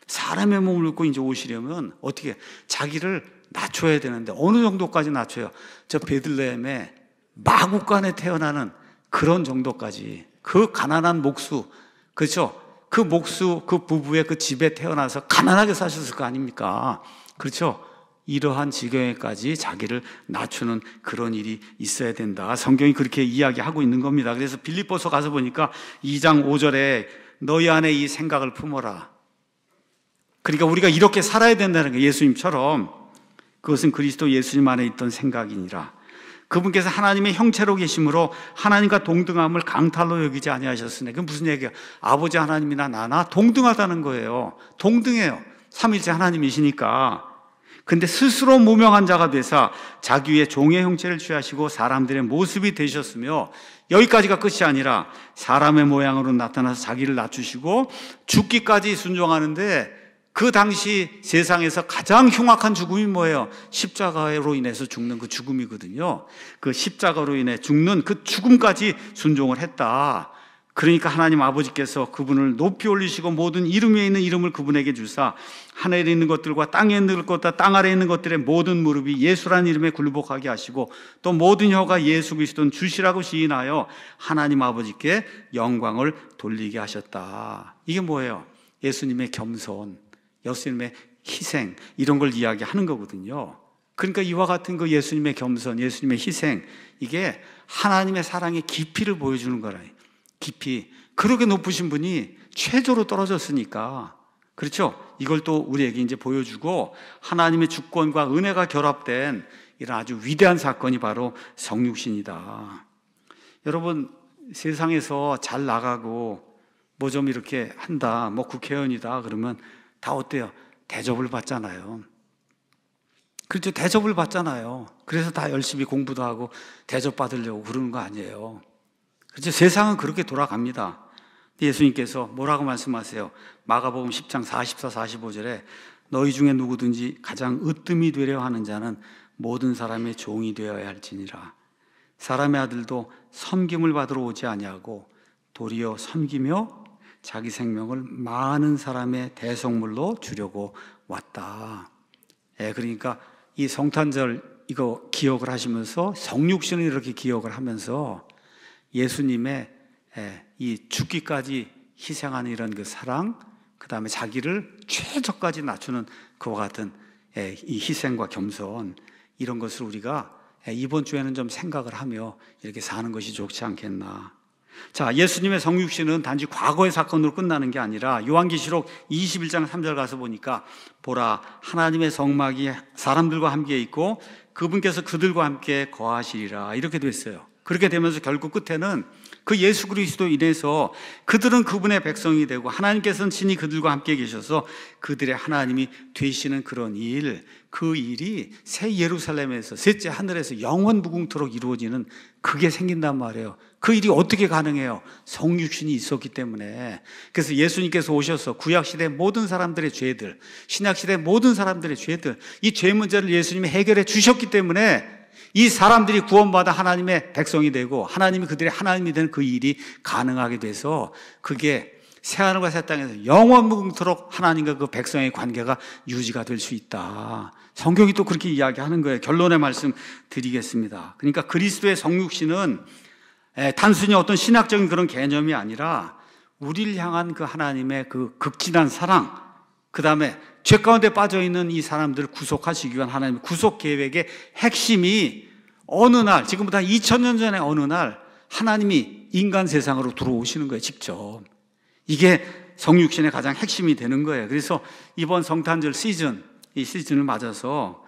사람의 몸을 입고 이제 오시려면 어떻게 자기를 낮춰야 되는데 어느 정도까지 낮춰요? 저 베들레헴에 마구간에 태어나는 그런 정도까지 그 가난한 목수, 그렇죠? 그 목수, 그 부부의 그 집에 태어나서 가난하게 사셨을 거 아닙니까? 그렇죠? 이러한 지경에까지 자기를 낮추는 그런 일이 있어야 된다. 성경이 그렇게 이야기하고 있는 겁니다. 그래서 빌립보서 가서 보니까 2장 5절에 너희 안에 이 생각을 품어라. 그러니까 우리가 이렇게 살아야 된다는 거예요. 예수님처럼. 그것은 그리스도 예수님 안에 있던 생각이니라. 그분께서 하나님의 형체로 계심으로 하나님과 동등함을 강탈로 여기지 아니하셨으니, 그건 무슨 얘기야? 아버지 하나님이나 나나 동등하다는 거예요. 동등해요. 삼위일체 하나님이시니까. 근데 스스로 무명한 자가 되사 자기 위에 종의 형체를 취하시고 사람들의 모습이 되셨으며, 여기까지가 끝이 아니라 사람의 모양으로 나타나서 자기를 낮추시고 죽기까지 순종하는데, 그 당시 세상에서 가장 흉악한 죽음이 뭐예요? 십자가로 인해서 죽는 그 죽음이거든요. 그 십자가로 인해 죽는 그 죽음까지 순종을 했다. 그러니까 하나님 아버지께서 그분을 높이 올리시고 모든 이름 위에 있는 이름을 그분에게 주사 하늘에 있는 것들과 땅에 있는 것과 땅 아래에 있는 것들의 모든 무릎이 예수라는 이름에 굴복하게 하시고, 또 모든 혀가 예수 그리스도는 주시라고 시인하여 하나님 아버지께 영광을 돌리게 하셨다. 이게 뭐예요? 예수님의 겸손, 예수님의 희생, 이런 걸 이야기하는 거거든요. 그러니까 이와 같은 그 예수님의 겸손, 예수님의 희생, 이게 하나님의 사랑의 깊이를 보여주는 거라. 깊이. 그렇게 높으신 분이 최저로 떨어졌으니까, 그렇죠? 이걸 또 우리에게 이제 보여주고, 하나님의 주권과 은혜가 결합된 이런 아주 위대한 사건이 바로 성육신이다. 여러분, 세상에서 잘 나가고 뭐 좀 이렇게 한다, 뭐 국회의원이다 그러면 다 어때요? 대접을 받잖아요. 그렇죠? 대접을 받잖아요. 그래서 다 열심히 공부도 하고 대접 받으려고 그러는 거 아니에요. 그렇죠? 세상은 그렇게 돌아갑니다. 예수님께서 뭐라고 말씀하세요? 마가복음 10장 44, 45절에 너희 중에 누구든지 가장 으뜸이 되려 하는 자는 모든 사람의 종이 되어야 할지니라. 사람의 아들도 섬김을 받으러 오지 아니하고 도리어 섬기며 자기 생명을 많은 사람의 대속물로 주려고 왔다. 그러니까 이 성탄절 이거 기억을 하시면서 성육신을 이렇게 기억을 하면서 예수님의 이 죽기까지 희생하는 이런 그 사랑, 그 다음에 자기를 최저까지 낮추는 그와 같은 이 희생과 겸손, 이런 것을 우리가 이번 주에는 좀 생각을 하며 이렇게 사는 것이 좋지 않겠나. 자, 예수님의 성육신은 단지 과거의 사건으로 끝나는 게 아니라 요한계시록 21장 3절 가서 보니까 보라 하나님의 성막이 사람들과 함께 있고 그분께서 그들과 함께 거하시리라, 이렇게 됐어요. 그렇게 되면서 결국 끝에는 그 예수 그리스도 인해서 그들은 그분의 백성이 되고 하나님께서는 친히 그들과 함께 계셔서 그들의 하나님이 되시는 그런 일, 그 일이 새 예루살렘에서, 셋째 하늘에서 영원 무궁토록 이루어지는 그게 생긴단 말이에요. 그 일이 어떻게 가능해요? 성육신이 있었기 때문에. 그래서 예수님께서 오셔서 구약시대 모든 사람들의 죄들, 신약시대 모든 사람들의 죄들, 이 죄 문제를 예수님이 해결해 주셨기 때문에 이 사람들이 구원받아 하나님의 백성이 되고 하나님이 그들의 하나님이 되는 그 일이 가능하게 돼서 그게 새하늘과 새 땅에서 영원무궁토록 하나님과 그 백성의 관계가 유지가 될 수 있다. 성경이 또 그렇게 이야기하는 거예요. 결론의 말씀 드리겠습니다. 그러니까 그리스도의 성육신은 단순히 어떤 신학적인 그런 개념이 아니라 우리를 향한 그 하나님의 그 극진한 사랑, 그 다음에 죄 가운데 빠져있는 이 사람들을 구속하시기 위한 하나님의 구속 계획의 핵심이 어느 날, 지금부터 2000년 전에 어느 날 하나님이 인간 세상으로 들어오시는 거예요, 직접. 이게 성육신의 가장 핵심이 되는 거예요. 그래서 이번 성탄절 시즌, 이 시즌을 맞아서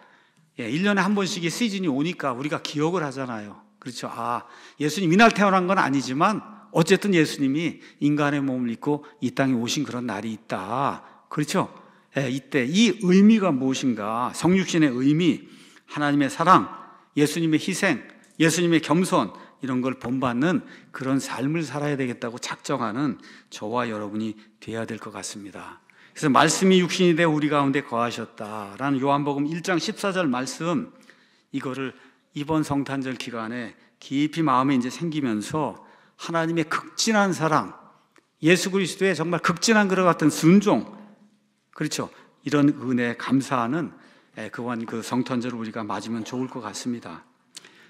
1년에 한 번씩 이 시즌이 오니까 우리가 기억을 하잖아요. 그렇죠. 예수님 이날 태어난 건 아니지만 어쨌든 예수님이 인간의 몸을 입고 이 땅에 오신 그런 날이 있다. 그렇죠. 이때 이 의미가 무엇인가? 성육신의 의미, 하나님의 사랑, 예수님의 희생, 예수님의 겸손, 이런 걸 본받는 그런 삶을 살아야 되겠다고 작정하는 저와 여러분이 돼야 될 것 같습니다. 그래서 말씀이 육신이 되어 우리 가운데 거하셨다라는 요한복음 1장 14절 말씀, 이거를 이번 성탄절 기간에 깊이 마음에 이제 생기면서 하나님의 극진한 사랑, 예수 그리스도의 정말 극진한 그와 같은 순종, 그렇죠. 이런 은혜에 감사하는 그wan 그 성탄절을 우리가 맞으면 좋을 것 같습니다.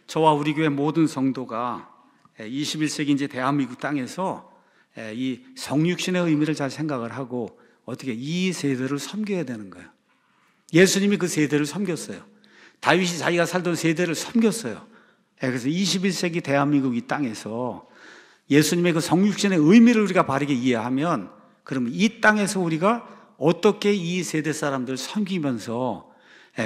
저와 우리 교회 모든 성도가 21세기 이제 대한민국 땅에서 이 성육신의 의미를 잘 생각을 하고 어떻게 이 세대를 섬겨야 되는 거예요. 예수님이 그 세대를 섬겼어요. 다윗이 자기가 살던 세대를 섬겼어요. 그래서 21세기 대한민국 이 땅에서 예수님의 그 성육신의 의미를 우리가 바르게 이해하면 그러면 이 땅에서 우리가 어떻게 이 세대 사람들을 섬기면서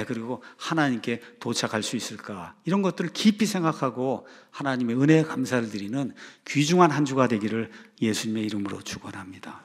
그리고 하나님께 도착할 수 있을까, 이런 것들을 깊이 생각하고 하나님의 은혜에 감사를 드리는 귀중한 한 주가 되기를 예수님의 이름으로 축원합니다.